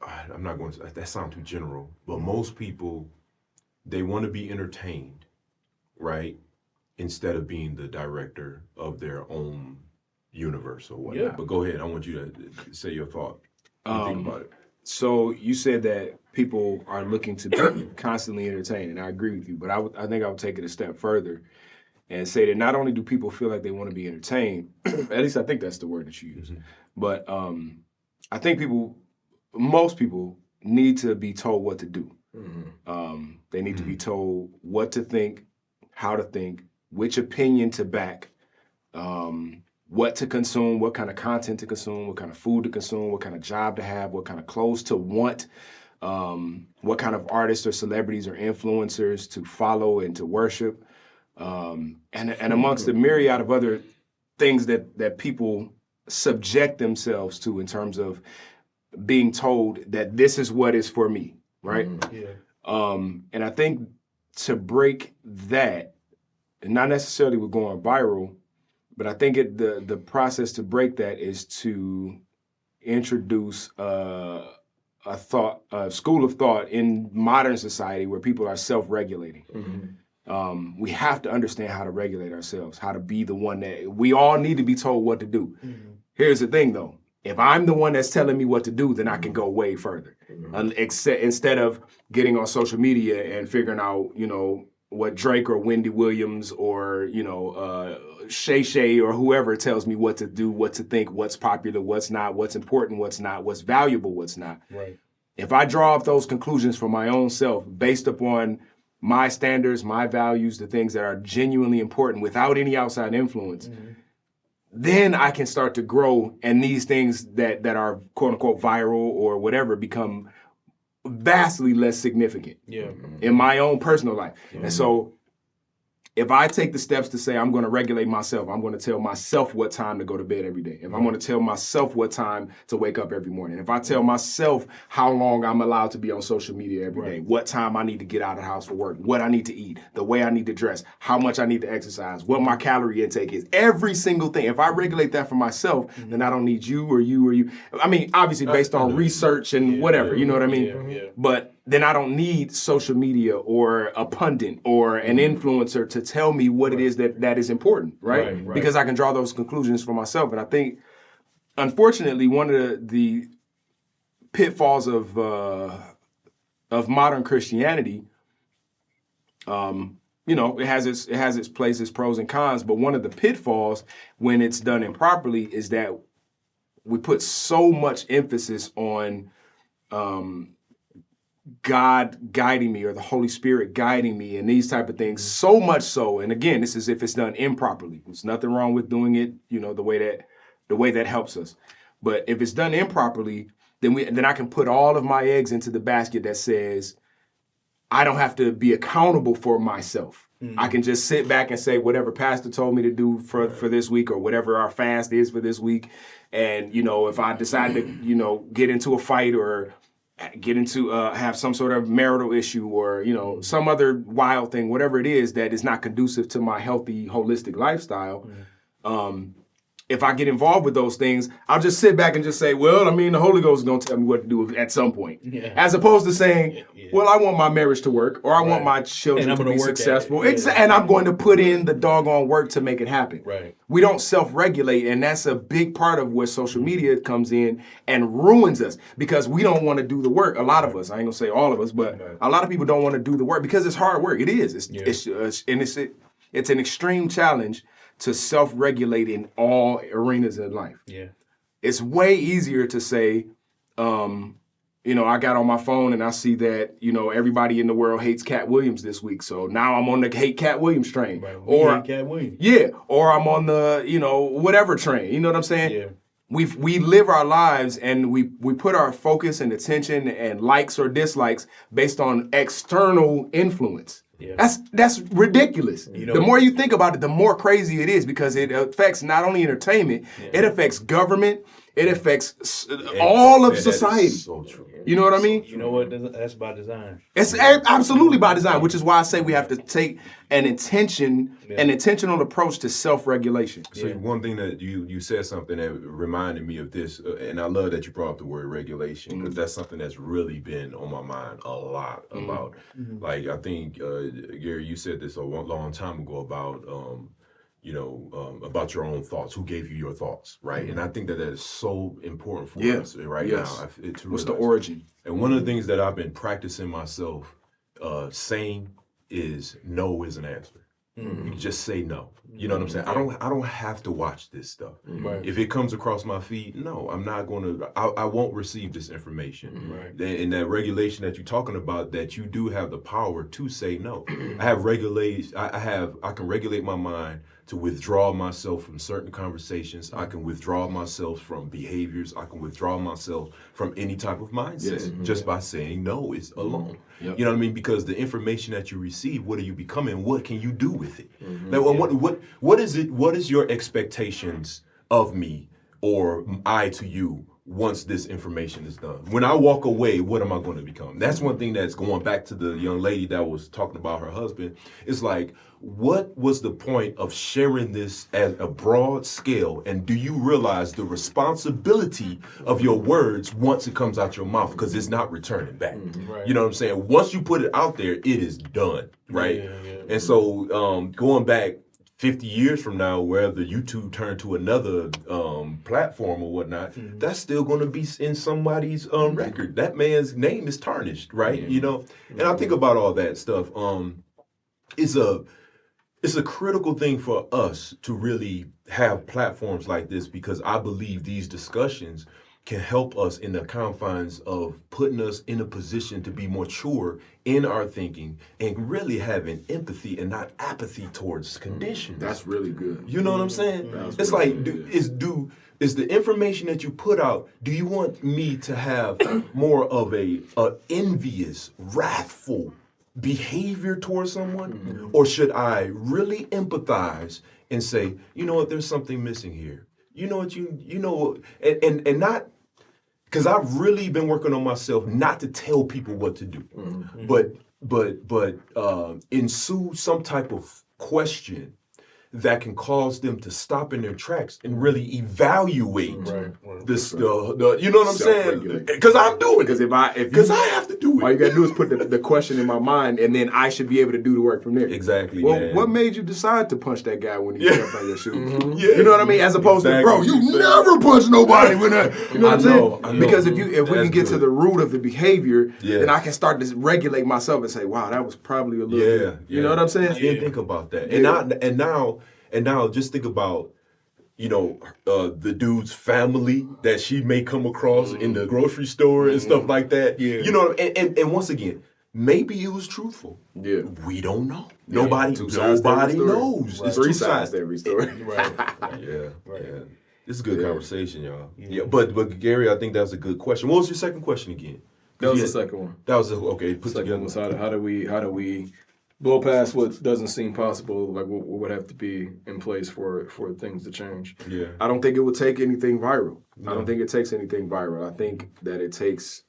[SPEAKER 4] I'm not going to, that sounds too general, but most people, they want to be entertained, right? Instead of being the director of their own universe or whatnot.
[SPEAKER 1] Yeah.
[SPEAKER 4] But go ahead. I want you to say your thought. What you think about it?
[SPEAKER 2] So you said that people are looking to be constantly entertained, and I agree with you. But I think I would take it a step further and say that not only do people feel like they want to be entertained, at least I think that's the word that you use, but I think most people need to be told what to do. They need to be told what to think, how to think, which opinion to back, what to consume, what kind of content to consume, what kind of food to consume, what kind of job to have, what kind of clothes to want, what kind of artists or celebrities or influencers to follow and to worship, and amongst the myriad of other things that people subject themselves to in terms of being told that this is what is for me, right? And I think to break that, and not necessarily with going viral, but I think the process to break that is to introduce a school of thought in modern society where people are self-regulating. We have to understand how to regulate ourselves, how to be the one that we all need to be told what to do. Here's the thing, though. If I'm the one that's telling me what to do, then I can go way further. Instead of getting on social media and figuring out, what Drake or Wendy Williams or, Shay Shay or whoever tells me what to do, what to think, what's popular, what's not, what's important, what's not, what's valuable, what's not.
[SPEAKER 1] Right.
[SPEAKER 2] If I draw up those conclusions for my own self based upon my standards, my values, the things that are genuinely important without any outside influence, then I can start to grow, and these things that are quote unquote viral or whatever become vastly less significant in my own personal life. And so if I take the steps to say I'm going to regulate myself, I'm going to tell myself what time to go to bed every day. If I'm going to tell myself what time to wake up every morning. If I tell myself how long I'm allowed to be on social media every day, what time I need to get out of the house for work, what I need to eat, the way I need to dress, how much I need to exercise, what my calorie intake is, every single thing. If I regulate that for myself, then I don't need you or you or you. I mean, obviously based on research and whatever, you know what I mean? But then I don't need social media or a pundit or an influencer to tell me what it is that is important, right? Because I can draw those conclusions for myself. And I think, unfortunately, one of the pitfalls of modern Christianity, it has its places, pros and cons. But one of the pitfalls when it's done improperly is that we put so much emphasis on God guiding me or the Holy Spirit guiding me and these type of things, so much so. And again, this is if it's done improperly. There's nothing wrong with doing it, the way that helps us. But if it's done improperly, then I can put all of my eggs into the basket that says I don't have to be accountable for myself. I can just sit back and say whatever pastor told me to do for this week or whatever our fast is for this week. And, if I decide to, get into a fight or get into have some sort of marital issue or some other wild thing, whatever it is that is not conducive to my healthy holistic lifestyle, if I get involved with those things, I'll just sit back and just say, well, the Holy Ghost is going to tell me what to do at some point. As opposed to saying, well, I want my marriage to work or I want my children to be successful. And I'm going to put in the doggone work to make it happen.
[SPEAKER 1] Right.
[SPEAKER 2] We don't self-regulate, and that's a big part of where social media comes in and ruins us because we don't want to do the work. A lot of us, I ain't going to say all of us, but a lot of people don't want to do the work because it's hard work. It is. It's an extreme challenge
[SPEAKER 3] to self-regulate in all arenas in life.
[SPEAKER 1] Yeah.
[SPEAKER 3] It's way easier to say, I got on my phone and I see that, everybody in the world hates Cat Williams this week. So now I'm on the hate Cat Williams train.
[SPEAKER 1] Right.
[SPEAKER 3] Or
[SPEAKER 1] Cat Williams.
[SPEAKER 3] yeah, or I'm on the, whatever train. You know what I'm saying?
[SPEAKER 1] Yeah.
[SPEAKER 3] We live our lives and we put our focus and attention and likes or dislikes based on external influence.
[SPEAKER 1] Yeah.
[SPEAKER 3] That's ridiculous. The more you think about it, the more crazy it is, because it affects not only entertainment, it affects government, it affects all of society.
[SPEAKER 4] So true.
[SPEAKER 3] You know what I mean?
[SPEAKER 1] You know what? That's by design.
[SPEAKER 3] It's absolutely by design, which is why I say we have to take an intentional approach to self-regulation.
[SPEAKER 4] So one thing that you said something that reminded me of this, and I love that you brought up the word regulation, because that's something that's really been on my mind a lot about. Like, I think, Gary, you said this a long time ago about, about your own thoughts. Who gave you your thoughts, right? And I think that is so important for us right now.
[SPEAKER 3] What's the origin?
[SPEAKER 4] And one of the things that I've been practicing myself saying is no is an answer. You just say no. You know what I'm saying? I don't have to watch this stuff.
[SPEAKER 1] Right.
[SPEAKER 4] If it comes across my feed, no, I'm not going to. I won't receive this information.
[SPEAKER 1] Right.
[SPEAKER 4] And that regulation that you're talking about, that you do have the power to say no. I can regulate my mind to withdraw myself from certain conversations. I can withdraw myself from behaviors. I can withdraw myself from any type of mindset just by saying no is alone.
[SPEAKER 3] Yep.
[SPEAKER 4] You know what I mean? Because the information that you receive, what are you becoming? What can you do with it? Now, what is it? What is your expectations of me or I to you once this information is done? When I walk away, what am I going to become? That's one thing that's going back to the young lady that was talking about her husband. It's like, what was the point of sharing this at a broad scale? And do you realize the responsibility of your words once it comes out your mouth? Because it's not returning back.
[SPEAKER 1] Right.
[SPEAKER 4] You know what I'm saying? Once you put it out there, it is done, right?
[SPEAKER 1] Yeah.
[SPEAKER 4] And so going back 50 years from now, wherever YouTube turned to another platform or whatnot, that's still going to be in somebody's record. That man's name is tarnished, right? You know, and I think about all that stuff. It's a critical thing for us to really have platforms like this, because I believe these discussions can help us in the confines of putting us in a position to be mature in our thinking and really having empathy and not apathy towards conditions.
[SPEAKER 3] That's really good.
[SPEAKER 4] You know what I'm saying?
[SPEAKER 3] That's
[SPEAKER 4] It's
[SPEAKER 3] really
[SPEAKER 4] like, is the information that you put out, do you want me to have more of a envious, wrathful behavior towards someone? Or should I really empathize and say, you know what, there's something missing here. You know what, and not, because I've really been working on myself not to tell people what to do, but ensue some type of question that can cause them to stop in their tracks and really evaluate this. You know what I'm saying? Because I'm doing it. Because I have to do it.
[SPEAKER 3] All you gotta do is put the question in my mind, and then I should be able to do the work from there.
[SPEAKER 4] Exactly.
[SPEAKER 3] Well,
[SPEAKER 4] man.
[SPEAKER 3] what made you decide to punch that guy when he stepped on your shoes?
[SPEAKER 4] Yeah.
[SPEAKER 3] You know what I mean? As opposed to, bro, you never punch nobody when you know what I'm saying?
[SPEAKER 4] I know.
[SPEAKER 3] Because if we can get to
[SPEAKER 4] good.
[SPEAKER 3] the root of the behavior,
[SPEAKER 4] Yes.
[SPEAKER 3] then I can start to regulate myself and say, wow, that was probably a little bit. You know what I'm saying?
[SPEAKER 4] I didn't think about that.
[SPEAKER 3] Yeah.
[SPEAKER 4] And now just think about, the dude's family that she may come across in the grocery store and stuff like that.
[SPEAKER 1] Yeah.
[SPEAKER 4] You know, and once again, maybe it was truthful.
[SPEAKER 3] Yeah.
[SPEAKER 4] We don't know. Nobody
[SPEAKER 3] Two sides to every story.
[SPEAKER 4] knows.
[SPEAKER 3] Right.
[SPEAKER 4] It's
[SPEAKER 3] Three
[SPEAKER 4] two
[SPEAKER 3] sides to every story.
[SPEAKER 4] Yeah. This is a good conversation, y'all. Yeah. But Gary, I think that's a good question. What was your second question again?
[SPEAKER 2] That was the second one.
[SPEAKER 4] That was okay. Put
[SPEAKER 2] Second
[SPEAKER 4] together.
[SPEAKER 2] one was how do we blow past what doesn't seem possible? Like what would have to be in place for things to change?
[SPEAKER 4] Yeah.
[SPEAKER 3] I don't think it would take anything viral. No. I don't think it takes anything viral. I think that it takes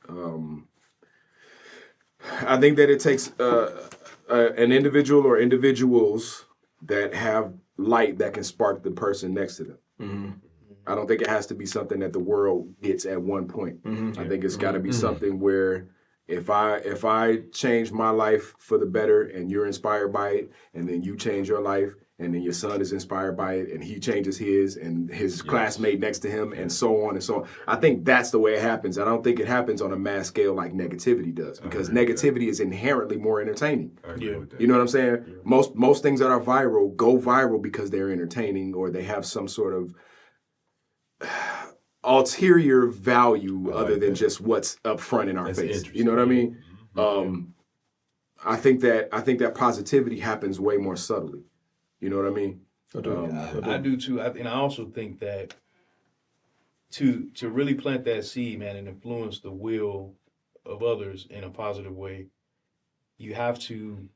[SPEAKER 3] an individual or individuals that have light that can spark the person next to them.
[SPEAKER 2] Mm-hmm.
[SPEAKER 3] I don't think it has to be something that the world gets at one point. I think it's got to be something where If I change my life for the better and you're inspired by it, and then you change your life, and then your son is inspired by it and he changes his and his classmate next to him and so on and so on. I think that's the way it happens. I don't think it happens on a mass scale like negativity does, because negativity is inherently more entertaining.
[SPEAKER 4] I agree with that.
[SPEAKER 3] You know what I'm saying? Yeah. Most things that are viral go viral because they're entertaining or they have some sort of ulterior value other than just what's up front in our face. You know what I mean? I think that positivity happens way more subtly. You know what I mean?
[SPEAKER 1] I do too. And I also think that to really plant that seed, man, and influence the will of others in a positive way, you have to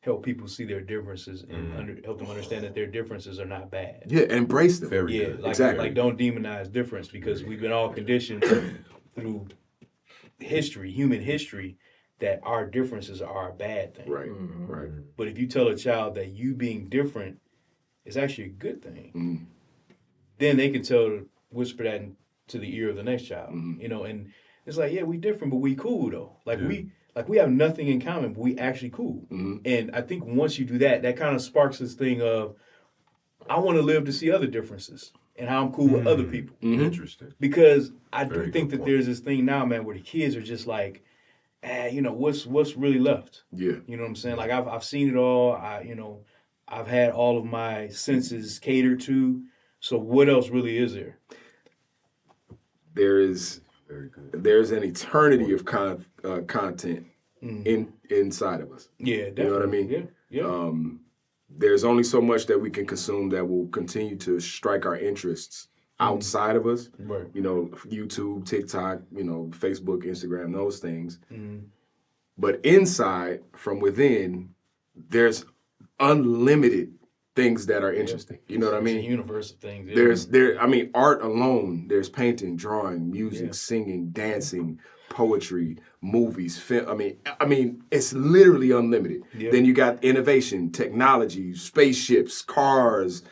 [SPEAKER 1] help people see their differences and help them understand that their differences are not bad.
[SPEAKER 3] Yeah, embrace them.
[SPEAKER 4] Very good.
[SPEAKER 3] Exactly.
[SPEAKER 1] Like don't demonize difference, because we've been all conditioned through history, human history, that our differences are a bad thing.
[SPEAKER 3] Right, right.
[SPEAKER 1] But if you tell a child that you being different is actually a good thing, then they can whisper that to the ear of the next child. You know, and it's like, yeah, we different, but we cool though. Like we have nothing in common, but we actually cool. And I think once you do that, that kind of sparks this thing of, I want to live to see other differences and how I'm cool with other people.
[SPEAKER 4] Interesting.
[SPEAKER 1] Because I do think that there's this thing now, man, where the kids are just like, you know, what's really left?
[SPEAKER 3] Yeah.
[SPEAKER 1] You know what I'm saying? Like I've seen it all. I've had all of my senses catered to. So what else really is there?
[SPEAKER 3] There's an eternity of content inside of us.
[SPEAKER 1] Yeah, definitely.
[SPEAKER 3] You know what I mean?
[SPEAKER 1] Yeah.
[SPEAKER 3] There's only so much that we can consume that will continue to strike our interests outside of us.
[SPEAKER 1] Right.
[SPEAKER 3] You know, YouTube, TikTok, you know, Facebook, Instagram, those things. But inside, from within, there's unlimited things that are interesting. You know what I mean?
[SPEAKER 1] It's a universe of things.
[SPEAKER 3] Yeah. Art alone, there's painting, drawing, music, singing, dancing, poetry, movies, film. I mean, it's literally unlimited. Yeah. Then you got innovation, technology, spaceships, cars,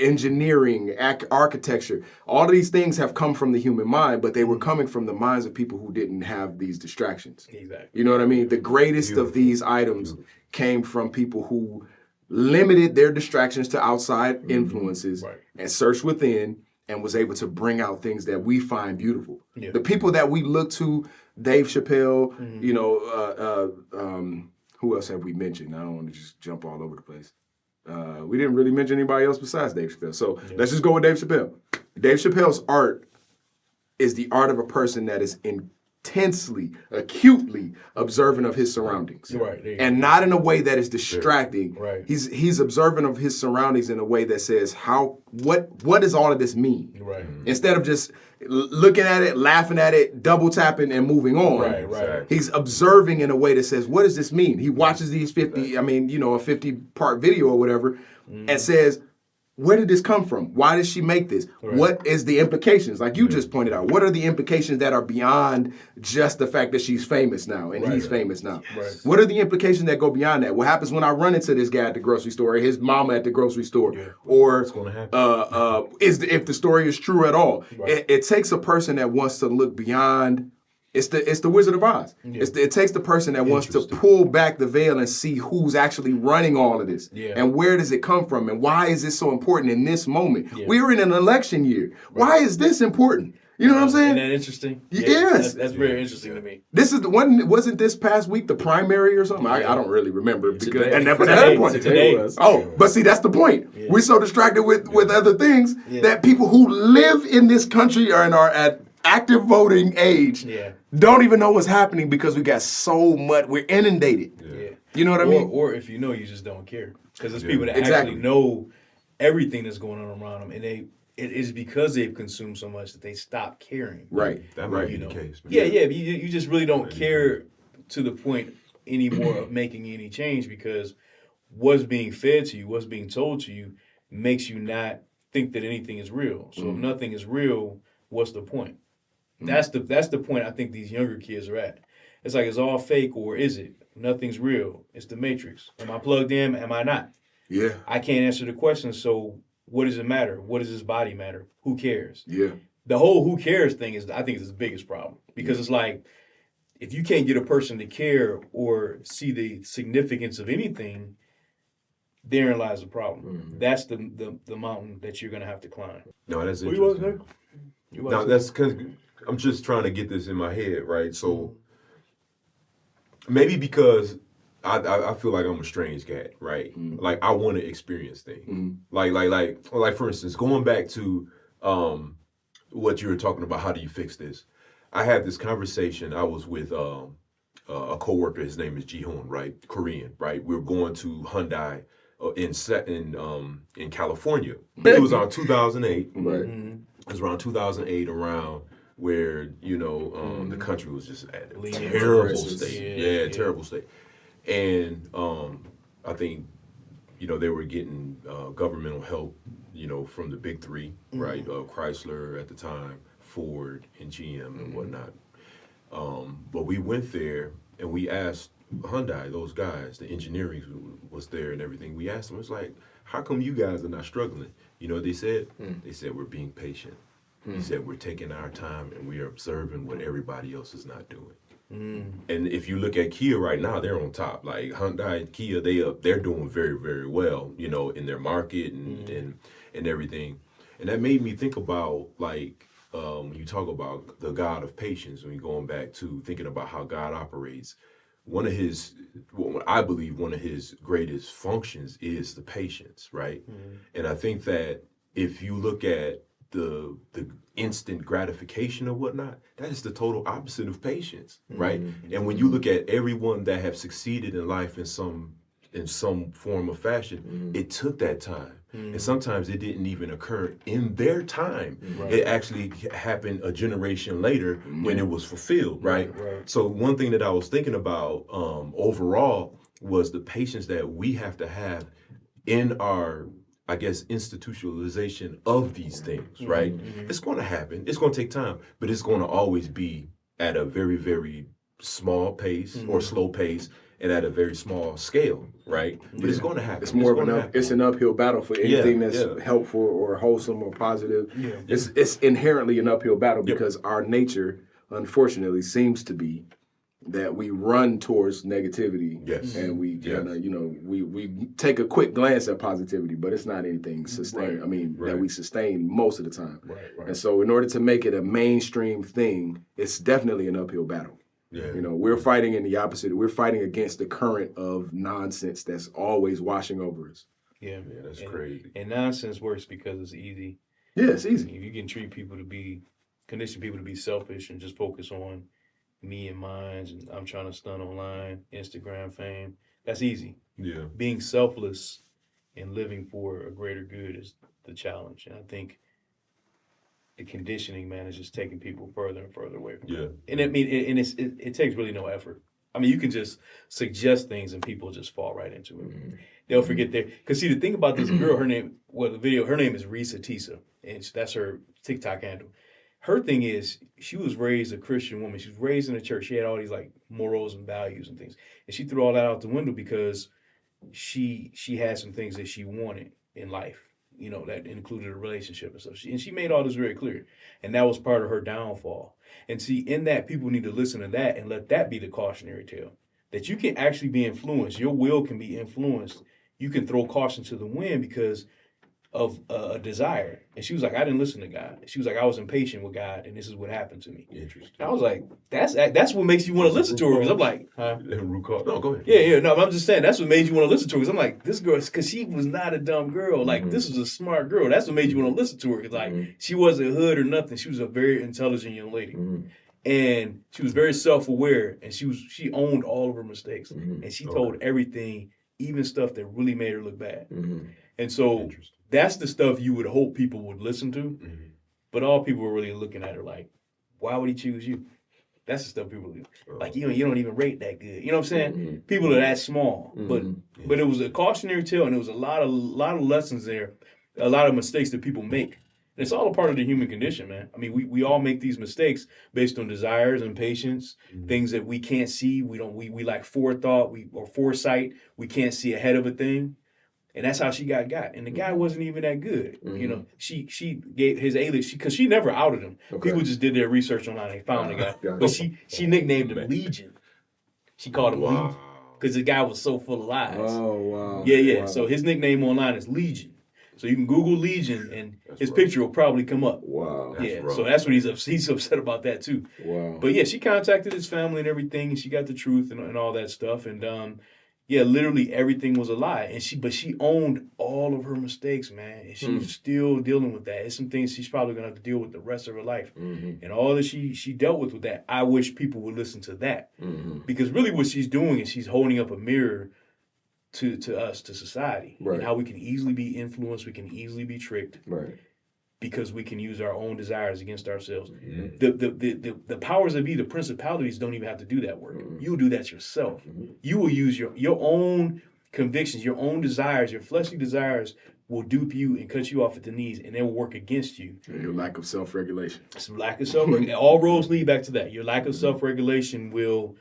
[SPEAKER 3] engineering, architecture. All of these things have come from the human mind, but they were coming from the minds of people who didn't have these distractions.
[SPEAKER 1] Exactly.
[SPEAKER 3] You know what I mean? The greatest of these items came from people who limited their distractions to outside influences and searched within and was able to bring out things that we find beautiful. Yeah. The people that we look to, Dave Chappelle, you know, who else have we mentioned? I don't want to just jump all over the place. We didn't really mention anybody else besides Dave Chappelle. So let's just go with Dave Chappelle. Dave Chappelle's art is the art of a person that is intensely, acutely observant of his surroundings.
[SPEAKER 1] Right.
[SPEAKER 3] And not in a way that is distracting.
[SPEAKER 1] Right.
[SPEAKER 3] He's observant of his surroundings in a way that says, what does all of this mean?
[SPEAKER 1] Right.
[SPEAKER 3] Instead of just looking at it, laughing at it, double tapping and moving on.
[SPEAKER 1] Right.
[SPEAKER 3] He's observing in a way that says, what does this mean? He watches these 50, a 50-part video or whatever, and says, where did this come from? Why did she make this? Right. What is the implications? Like you just pointed out, what are the implications that are beyond just the fact that she's famous now and he's famous now?
[SPEAKER 1] Right.
[SPEAKER 3] What are the implications that go beyond that? What happens when I run into this guy at the grocery store, or his mama at the grocery store, or
[SPEAKER 4] what's going to happen?
[SPEAKER 3] If the story is true at all?
[SPEAKER 1] Right.
[SPEAKER 3] It takes a person that wants to look beyond. It's the Wizard of Oz. Yeah. It takes the person that wants to pull back the veil and see who's actually running all of this. Yeah. And where does it come from? And why is this so important in this moment? Yeah. We're in an election year. Right. Why is this important? You know what I'm saying?
[SPEAKER 1] Isn't that interesting?
[SPEAKER 3] Yes.
[SPEAKER 1] That's very interesting to me.
[SPEAKER 3] This is the one, wasn't this past week the primary or something? I don't really remember. But that's the point.
[SPEAKER 1] Today.
[SPEAKER 3] Oh, but see, that's the point. Yeah. We're so distracted with other things that people who live in this country are at active voting age don't even know what's happening because we got so much, we're inundated. Yeah. You know what I mean?
[SPEAKER 1] Or if you know, you just don't care. Because there's people that actually know everything that's going on around them, and it is because they've consumed so much that they stop caring.
[SPEAKER 3] Right.
[SPEAKER 4] That might be the case.
[SPEAKER 1] Man. Yeah. You just really don't care to the point anymore of making any change, because what's being fed to you, what's being told to you, makes you not think that anything is real. So if nothing is real, what's the point? That's the point I think these younger kids are at. It's like, it's all fake, or is it? Nothing's real. It's the Matrix. Am I plugged in? Am I not?
[SPEAKER 3] Yeah.
[SPEAKER 1] I can't answer the question, so what does it matter? What does this body matter? Who cares?
[SPEAKER 3] Yeah.
[SPEAKER 1] The whole who cares thing I think is the biggest problem. Because it's like, if you can't get a person to care or see the significance of anything, therein lies the problem. That's the mountain that you're gonna have to climb.
[SPEAKER 4] No, that's
[SPEAKER 1] What you want
[SPEAKER 4] interesting.
[SPEAKER 1] to say? You
[SPEAKER 4] Now
[SPEAKER 1] want
[SPEAKER 4] that's because I'm just trying to get this in my head, right? So maybe because I feel like I'm a strange cat, right? Like I want to experience things. Like for instance, going back to what you were talking about, how do you fix this? I had this conversation. I was with a coworker. His name is Ji-hoon, right? Korean, right? We were going to Hyundai in California. It was around 2008.
[SPEAKER 2] Right.
[SPEAKER 4] It was around 2008, around where the country was just at a
[SPEAKER 1] Leaning
[SPEAKER 4] terrible
[SPEAKER 2] crisis.
[SPEAKER 4] state.
[SPEAKER 1] Yeah.
[SPEAKER 4] Terrible state. And I think they were getting governmental help, from the big three, right? Chrysler at the time, Ford and GM and whatnot. But we went there and we asked Hyundai, those guys, the engineering was there and everything. We asked them, it's like, how come you guys are not struggling? You know what they said? They said, we're being patient. He said, we're taking our time and we are observing what everybody else is not doing. And if you look at Kia right now, they're on top. Like Hyundai and Kia, they're doing very, very well, in their market and everything. And that made me think about like when you talk about the God of patience, when you're going back to thinking about how God operates, I believe one of his greatest functions is the patience, right? And I think that if you look at the instant gratification or whatnot, that is the total opposite of patience, right? And when you look at everyone that have succeeded in life in some form or fashion, it took that time. And sometimes it didn't even occur in their time. It actually happened a generation later when it was fulfilled, right? So one thing that I was thinking about overall was the patience that we have to have in our, I guess, institutionalization of these things, right? It's going to happen. It's going to take time, but it's going to always be at a very, very small pace or slow pace and at a very small scale, right? But it's going to happen.
[SPEAKER 2] It's more of
[SPEAKER 4] gonna happen.
[SPEAKER 2] it's an uphill battle for anything that's helpful or wholesome or positive. It's inherently an uphill battle because our nature, unfortunately, seems to be that we run towards negativity.
[SPEAKER 4] Yes.
[SPEAKER 2] And we kind of, we take a quick glance at positivity, but it's not anything sustained. I mean, that we sustain most of the time. And so in order to make it a mainstream thing, it's definitely an uphill battle.
[SPEAKER 4] Yeah.
[SPEAKER 2] We're fighting in the opposite. We're fighting against the current of nonsense that's always washing over us.
[SPEAKER 1] Yeah,
[SPEAKER 4] that's crazy.
[SPEAKER 1] And nonsense works because it's easy.
[SPEAKER 2] Yeah, it's easy.
[SPEAKER 1] If you can condition people to be selfish and just focus on me and mine, and I'm trying to stun online, Instagram fame, that's easy.
[SPEAKER 4] Yeah.
[SPEAKER 1] Being selfless and living for a greater good is the challenge. And I think the conditioning, man, is just taking people further and further away from it. And it takes really no effort. I mean, you can just suggest things and people just fall right into it. They'll forget because see, the thing about this girl, her name is Risa Tisa, and that's her TikTok handle. Her thing is, she was raised a Christian woman. She was raised in the church. She had all these like morals and values and things. And she threw all that out the window because she had some things that she wanted in life, that included a relationship and stuff. And she made all this very clear. And that was part of her downfall. And see, in that, people need to listen to that and let that be the cautionary tale. That you can actually be influenced. Your will can be influenced. You can throw caution to the wind because of a desire. And she was like, I didn't listen to God. She was like, I was impatient with God, and this is what happened to me.
[SPEAKER 4] Interesting.
[SPEAKER 1] And I was like, that's what makes you want to listen to her. Because I'm like, huh?
[SPEAKER 4] No, go ahead.
[SPEAKER 1] Yeah, no, I'm just saying, that's what made you want to listen to her. Because I'm like, this girl, because she was not a dumb girl. Like, this was a smart girl. That's what made you want to listen to her. Because, like, she wasn't hood or nothing. She was a very intelligent young lady. And she was very self-aware. And she owned all of her mistakes. And she told everything, even stuff that really made her look bad. And so that's the stuff you would hope people would listen to. But all people were really looking at her like, why would he choose you? That's the stuff people do. Like, you don't even rate that good. You know what I'm saying? People are that small. But it was a cautionary tale, and there was a lot of lessons there, a lot of mistakes that people make. And it's all a part of the human condition, man. I mean, we all make these mistakes based on desires and patience, things that we can't see. We lack forethought or foresight. We can't see ahead of a thing. And that's how she got. And the guy wasn't even that good. You know, she gave his alias because she never outed him.
[SPEAKER 2] Okay.
[SPEAKER 1] People just did their research online and found the guy.
[SPEAKER 2] Gotcha.
[SPEAKER 1] But she nicknamed him Legion. She called him Legion because the guy was so full of lies.
[SPEAKER 2] Oh, wow.
[SPEAKER 1] Yeah.
[SPEAKER 2] Wow.
[SPEAKER 1] So his nickname online is Legion. So you can Google Legion and his picture will probably come up.
[SPEAKER 2] Wow.
[SPEAKER 1] So that's what he's upset about that too.
[SPEAKER 2] Wow.
[SPEAKER 1] But yeah, she contacted his family and everything, and she got the truth and all that stuff. And literally everything was a lie. And she owned all of her mistakes, man. And she's still dealing with that. It's some things she's probably gonna have to deal with the rest of her life. And all that she dealt with that. I wish people would listen to that. Because really what she's doing is she's holding up a mirror to us, to society.
[SPEAKER 2] Right.
[SPEAKER 1] And how we can easily be influenced, we can easily be tricked.
[SPEAKER 2] Right.
[SPEAKER 1] Because we can use our own desires against ourselves. The powers that be, the principalities don't even have to do that work. You'll do that yourself. You will use your own convictions, your own desires, your fleshly desires will dupe you and cut you off at the knees, and they will work against you.
[SPEAKER 3] And your lack of self-regulation.
[SPEAKER 1] Some lack of self-regulation. All roads lead back to that. Your lack of self-regulation will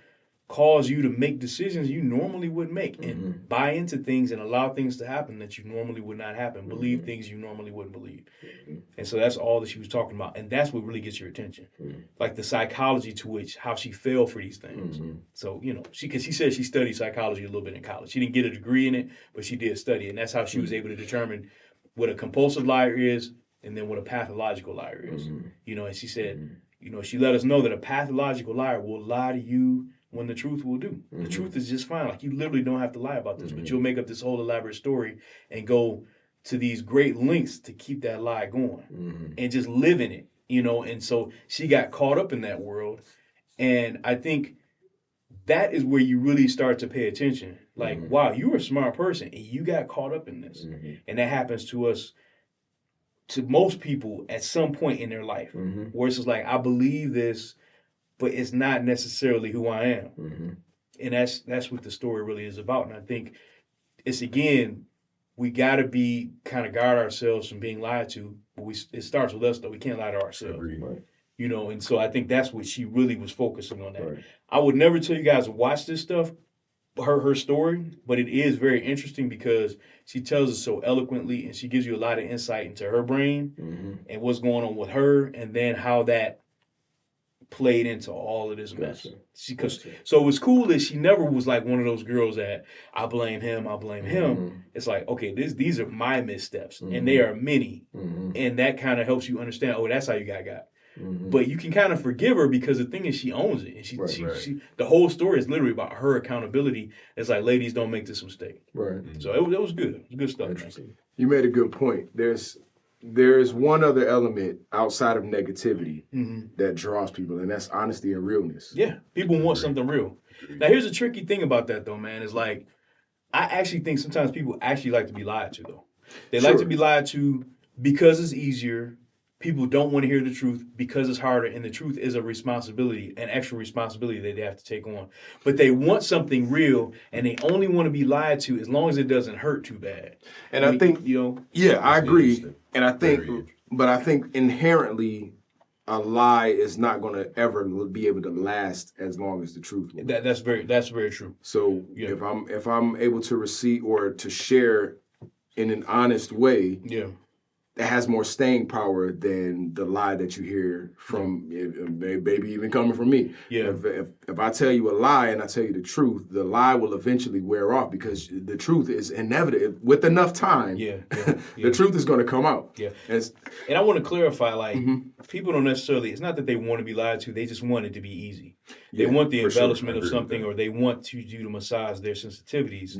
[SPEAKER 1] cause you to make decisions you normally wouldn't make and buy into things and allow things to happen that you normally would not happen, believe things you normally wouldn't believe. And so that's all that she was talking about. And that's what really gets your attention. Like the psychology to which, how she fell for these things. So, you know, because she said she studied psychology a little bit in college. She didn't get a degree in it, but she did study it. And that's how she was able to determine what a compulsive liar is and then what a pathological liar is. You know, and she said, you know, she let us know that a pathological liar will lie to you when the truth will do. The truth is just fine. Like, you literally don't have to lie about this, but you'll make up this whole elaborate story and go to these great lengths to keep that lie going and just live in it, you know? And so she got caught up in that world. And I think that is where you really start to pay attention. Like, wow, you were a smart person and you got caught up in this. And that happens to us, to most people at some point in their life, where it's just like, I believe this, but it's not necessarily who I am. And that's what the story really is about. And I think it's, again, we got to be kind of guard ourselves from being lied to. But it starts with us, though. We can't lie to ourselves.
[SPEAKER 2] Right.
[SPEAKER 1] You know, and so I think that's what she really was focusing on that.
[SPEAKER 2] Right.
[SPEAKER 1] I would never tell you guys to watch this stuff, her story, but it is very interesting because she tells it so eloquently and she gives you a lot of insight into her brain and what's going on with her, and then how that played into all of this mess. So it was cool that she never was like one of those girls that I blame him. It's like, okay, these are my missteps, and they are many, and that kind of helps you understand. Oh, that's how you got. But you can kind of forgive her because the thing is, she owns it, and she the whole story is literally about her accountability. It's like, ladies, don't make this mistake.
[SPEAKER 2] Right.
[SPEAKER 1] So it was good. It was good stuff.
[SPEAKER 2] Interesting.
[SPEAKER 3] You made a good point. There's one other element outside of negativity that draws people, and that's honesty and realness.
[SPEAKER 1] Yeah, people want something real. Now, here's a tricky thing about that, though, man. Is like, I actually think sometimes people actually like to be lied to, though. They like to be lied to because it's easier. People don't want to hear the truth because it's harder, and the truth is a responsibility, an extra responsibility that they have to take on. But they want something real, and they only want to be lied to as long as it doesn't hurt too bad.
[SPEAKER 3] And I think,
[SPEAKER 1] you know,
[SPEAKER 3] yeah, I agree. And I think, but I think inherently, a lie is not going to ever be able to last as long as the truth will.
[SPEAKER 1] That's very true.
[SPEAKER 3] So if I'm able to receive or to share in an honest way, that has more staying power than the lie that you hear from maybe even coming from me.
[SPEAKER 1] Yeah.
[SPEAKER 3] If I tell you a lie and I tell you the truth, the lie will eventually wear off because the truth is inevitable. With enough time, the truth is going to come out.
[SPEAKER 1] Yeah. And I want to clarify, like, people don't necessarily, it's not that they want to be lied to, they just want it to be easy. They want the embellishment of something, or they want you to massage their sensitivities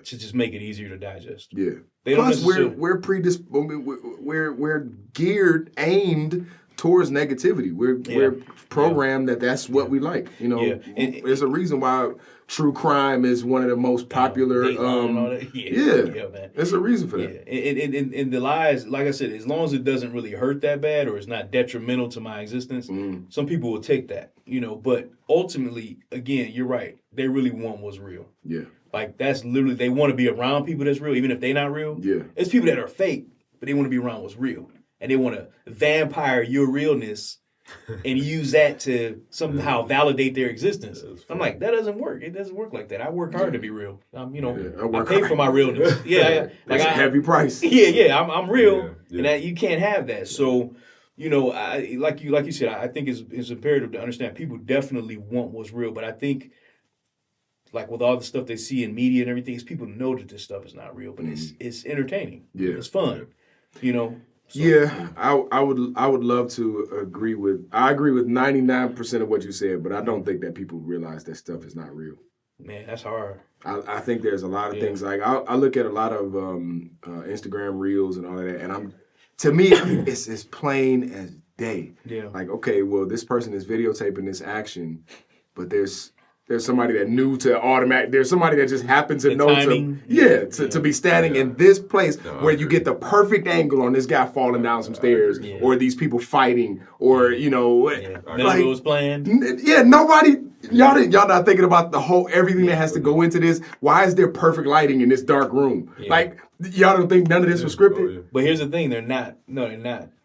[SPEAKER 1] to just make it easier to digest.
[SPEAKER 3] Yeah.
[SPEAKER 1] They
[SPEAKER 3] Plus, we're geared, aimed towards negativity. We're programmed that's what we like. You know, there's a reason why true crime is one of the most popular.
[SPEAKER 1] Man.
[SPEAKER 3] There's a reason for that.
[SPEAKER 1] And the lies, like I said, as long as it doesn't really hurt that bad or it's not detrimental to my existence, some people will take that. You know, but ultimately, again, you're right. They really want what's real.
[SPEAKER 3] Yeah.
[SPEAKER 1] Like, that's literally, they want to be around people that's real, even if they're not real.
[SPEAKER 3] Yeah.
[SPEAKER 1] It's people that are fake, but they want to be around what's real. And they want to vampire your realness and use that to somehow validate their existence.
[SPEAKER 4] That's
[SPEAKER 1] I'm
[SPEAKER 4] funny.
[SPEAKER 1] like, that doesn't work. It doesn't work like that. I work hard to be real.
[SPEAKER 3] I
[SPEAKER 1] I
[SPEAKER 3] work
[SPEAKER 1] pay
[SPEAKER 3] hard.
[SPEAKER 1] for my realness. Yeah,
[SPEAKER 3] That's a heavy price.
[SPEAKER 1] I'm real,
[SPEAKER 4] Yeah.
[SPEAKER 1] and that you can't have that. So, like you said, I think it's imperative to understand people definitely want what's real, but I think, like with all the stuff they see in media and everything, is people know that this stuff is not real, but it's entertaining.
[SPEAKER 3] Yeah.
[SPEAKER 1] It's fun. So,
[SPEAKER 3] Yeah, I would love to agree with. I agree with 99% of what you said, but I don't think that people realize that stuff is not real.
[SPEAKER 1] man, that's hard.
[SPEAKER 3] I think there's a lot of things like I look at a lot of Instagram reels and all of that, and to me it's as plain as day.
[SPEAKER 1] Yeah.
[SPEAKER 3] Like, okay, well, this person is videotaping this action, but there's somebody that knew to automatic. There's somebody that just happened to
[SPEAKER 1] The
[SPEAKER 3] know
[SPEAKER 1] timing.
[SPEAKER 3] to be standing in this place where you get the perfect angle on this guy falling down some stairs, or these people fighting, or
[SPEAKER 1] None of it was planned.
[SPEAKER 3] nobody. Y'all not thinking about the whole everything that has to go into this. Why is there perfect lighting in this dark room?
[SPEAKER 1] Yeah.
[SPEAKER 3] Like, y'all don't think none of this was scripted?
[SPEAKER 4] Oh, yeah.
[SPEAKER 1] But here's the thing: they're not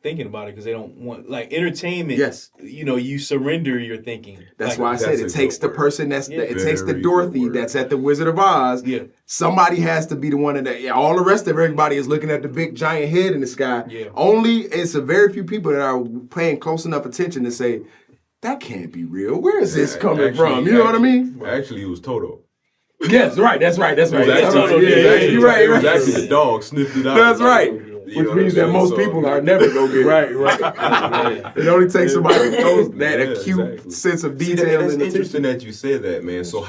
[SPEAKER 1] thinking about it because they don't want entertainment.
[SPEAKER 3] Yes.
[SPEAKER 1] You surrender your thinking.
[SPEAKER 3] That's
[SPEAKER 1] Like,
[SPEAKER 3] why I said
[SPEAKER 4] That's
[SPEAKER 3] it
[SPEAKER 4] a
[SPEAKER 3] takes
[SPEAKER 4] good
[SPEAKER 3] the
[SPEAKER 4] word.
[SPEAKER 3] person it takes the
[SPEAKER 4] Very
[SPEAKER 3] Dorothy
[SPEAKER 4] good word.
[SPEAKER 3] that's at the Wizard of Oz.
[SPEAKER 1] Yeah.
[SPEAKER 3] Somebody has to be the one that all the rest of everybody is looking at the big giant head in the sky.
[SPEAKER 1] Yeah.
[SPEAKER 3] Only it's a very few people that are paying close enough attention to say, that can't be real. Where is this coming
[SPEAKER 4] Actually-
[SPEAKER 3] from? You know what I mean?
[SPEAKER 4] Actually, it was Toto.
[SPEAKER 3] Yes, right. That's right. That's right.
[SPEAKER 4] It was
[SPEAKER 3] That's
[SPEAKER 4] actually,
[SPEAKER 3] right. You're right.
[SPEAKER 4] It was
[SPEAKER 3] Right.
[SPEAKER 4] actually the dog sniffed it out.
[SPEAKER 3] That's right.
[SPEAKER 4] You
[SPEAKER 3] Which
[SPEAKER 4] know what
[SPEAKER 3] means
[SPEAKER 4] I'm
[SPEAKER 3] that
[SPEAKER 4] saying?
[SPEAKER 3] most
[SPEAKER 4] So-
[SPEAKER 3] people are never gonna get it.
[SPEAKER 2] Right.
[SPEAKER 3] It only takes somebody that knows that
[SPEAKER 4] Yeah,
[SPEAKER 3] acute
[SPEAKER 4] exactly.
[SPEAKER 3] sense of
[SPEAKER 4] See,
[SPEAKER 3] detail
[SPEAKER 4] that's
[SPEAKER 3] in the
[SPEAKER 4] interesting that you said that, man. So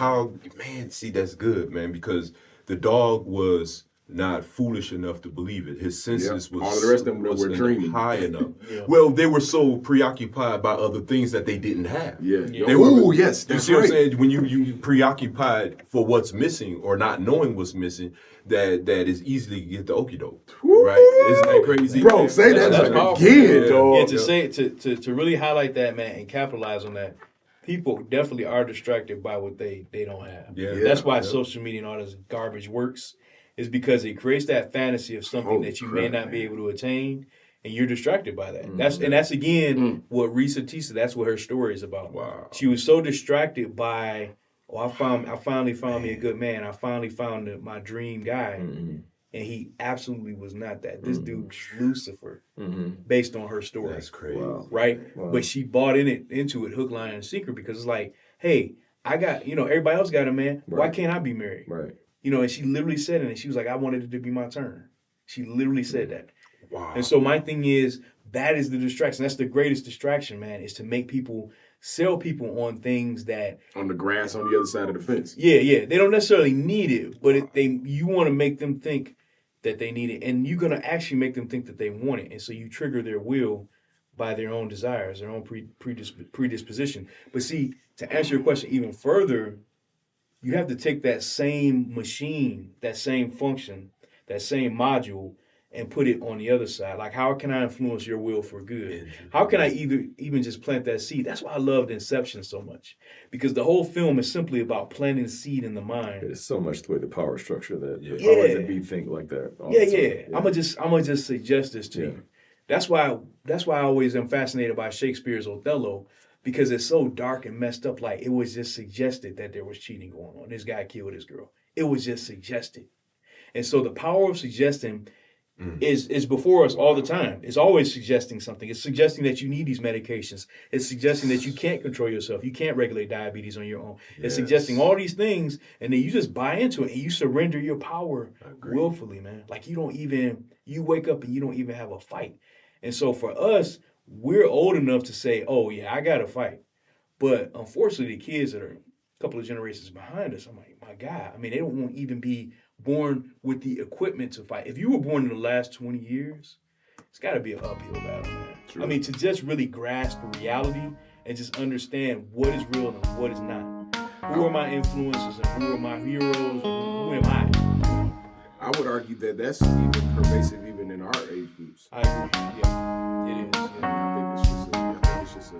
[SPEAKER 4] see, that's good, man, because the dog was not foolish enough to believe it. His senses
[SPEAKER 3] Yeah.
[SPEAKER 4] was
[SPEAKER 3] All the rest of them were
[SPEAKER 4] wasn't
[SPEAKER 3] dreaming.
[SPEAKER 4] high enough. Well, they were so preoccupied by other things that they didn't have.
[SPEAKER 3] Yeah.
[SPEAKER 4] They
[SPEAKER 3] Ooh,
[SPEAKER 4] were,
[SPEAKER 3] yes,
[SPEAKER 4] You
[SPEAKER 3] that's
[SPEAKER 4] see what I'm
[SPEAKER 3] right.
[SPEAKER 4] saying? When you preoccupied for what's missing or not knowing what's missing, that is easy to get the okie doke. Right? Isn't that crazy?
[SPEAKER 3] Bro,
[SPEAKER 4] man?
[SPEAKER 3] say that
[SPEAKER 1] That's powerful.
[SPEAKER 3] again,
[SPEAKER 4] Yeah.
[SPEAKER 3] dog.
[SPEAKER 1] Yeah, to say to really highlight that, man, and capitalize on that. People definitely are distracted by what they don't have.
[SPEAKER 4] Yeah.
[SPEAKER 1] That's why
[SPEAKER 4] Yeah.
[SPEAKER 1] social media and all this garbage works, is because it creates that fantasy of something
[SPEAKER 3] Holy
[SPEAKER 1] that you
[SPEAKER 3] crap,
[SPEAKER 1] may not be able to attain, and you're distracted by that.
[SPEAKER 3] Mm-hmm.
[SPEAKER 1] That's again what Risa Tisa. That's what her story is about.
[SPEAKER 4] Wow.
[SPEAKER 1] She was so distracted by, I finally found me a good man. I finally found my dream guy,
[SPEAKER 3] Mm-hmm.
[SPEAKER 1] and he absolutely was not that. This dude was Lucifer, based on her story.
[SPEAKER 4] That's crazy.
[SPEAKER 3] Wow.
[SPEAKER 1] Right?
[SPEAKER 3] Wow.
[SPEAKER 1] But she bought into it hook, line, and sinker because it's like, hey, I got, everybody else got a man. Why
[SPEAKER 3] Right.
[SPEAKER 1] can't I be married?
[SPEAKER 3] Right.
[SPEAKER 1] And she literally said it, and she was like, I wanted it to be my turn. She literally said that.
[SPEAKER 4] Wow.
[SPEAKER 1] And so my thing is, that is the distraction. That's the greatest distraction, man, is to make people, sell people on things that,
[SPEAKER 3] On the grass on the other side of the fence.
[SPEAKER 1] they don't necessarily need it, but you want to make them think that they need it, and you're going to actually make them think that they want it. And so you trigger their will by their own desires, their own predisposition. But see, to answer your question even further, you have to take that same machine, that same function, that same module, and put it on the other side. Like, how can I influence your will for good? How can I even just plant that seed? That's why I loved Inception so much, because the whole film is simply about planting the seed in the mind.
[SPEAKER 2] There's so much the way the power structure that the
[SPEAKER 1] Yeah.
[SPEAKER 2] powers that be think like that. all
[SPEAKER 1] Yeah,
[SPEAKER 2] the time.
[SPEAKER 1] yeah. I'm gonna just suggest this to you. That's why I always am fascinated by Shakespeare's Othello, because it's so dark and messed up. Like, it was just suggested that there was cheating going on. This guy killed his girl. It was just suggested. And so the power of suggesting is before us all the time. It's always suggesting something. It's suggesting that you need these medications. It's suggesting that you can't control yourself. You can't regulate diabetes on your own. It's suggesting all these things, and then you just buy into it and you surrender your power willfully, man. Like, you wake up and you don't even have a fight. And so for us, we're old enough to say, oh yeah, I gotta fight. But unfortunately, the kids that are a couple of generations behind us, I'm like, my God, I mean, they won't even be born with the equipment to fight. If you were born in the last 20 years, it's got to be an uphill battle, man.
[SPEAKER 3] True.
[SPEAKER 1] I mean, to just really grasp reality and just understand what is real and what is not. Who are my influences and who are my heroes? Who am I?
[SPEAKER 3] I would argue that that's even pervasive even in our age groups.
[SPEAKER 1] I agree. Yeah, it is. Yeah.
[SPEAKER 3] I think it's just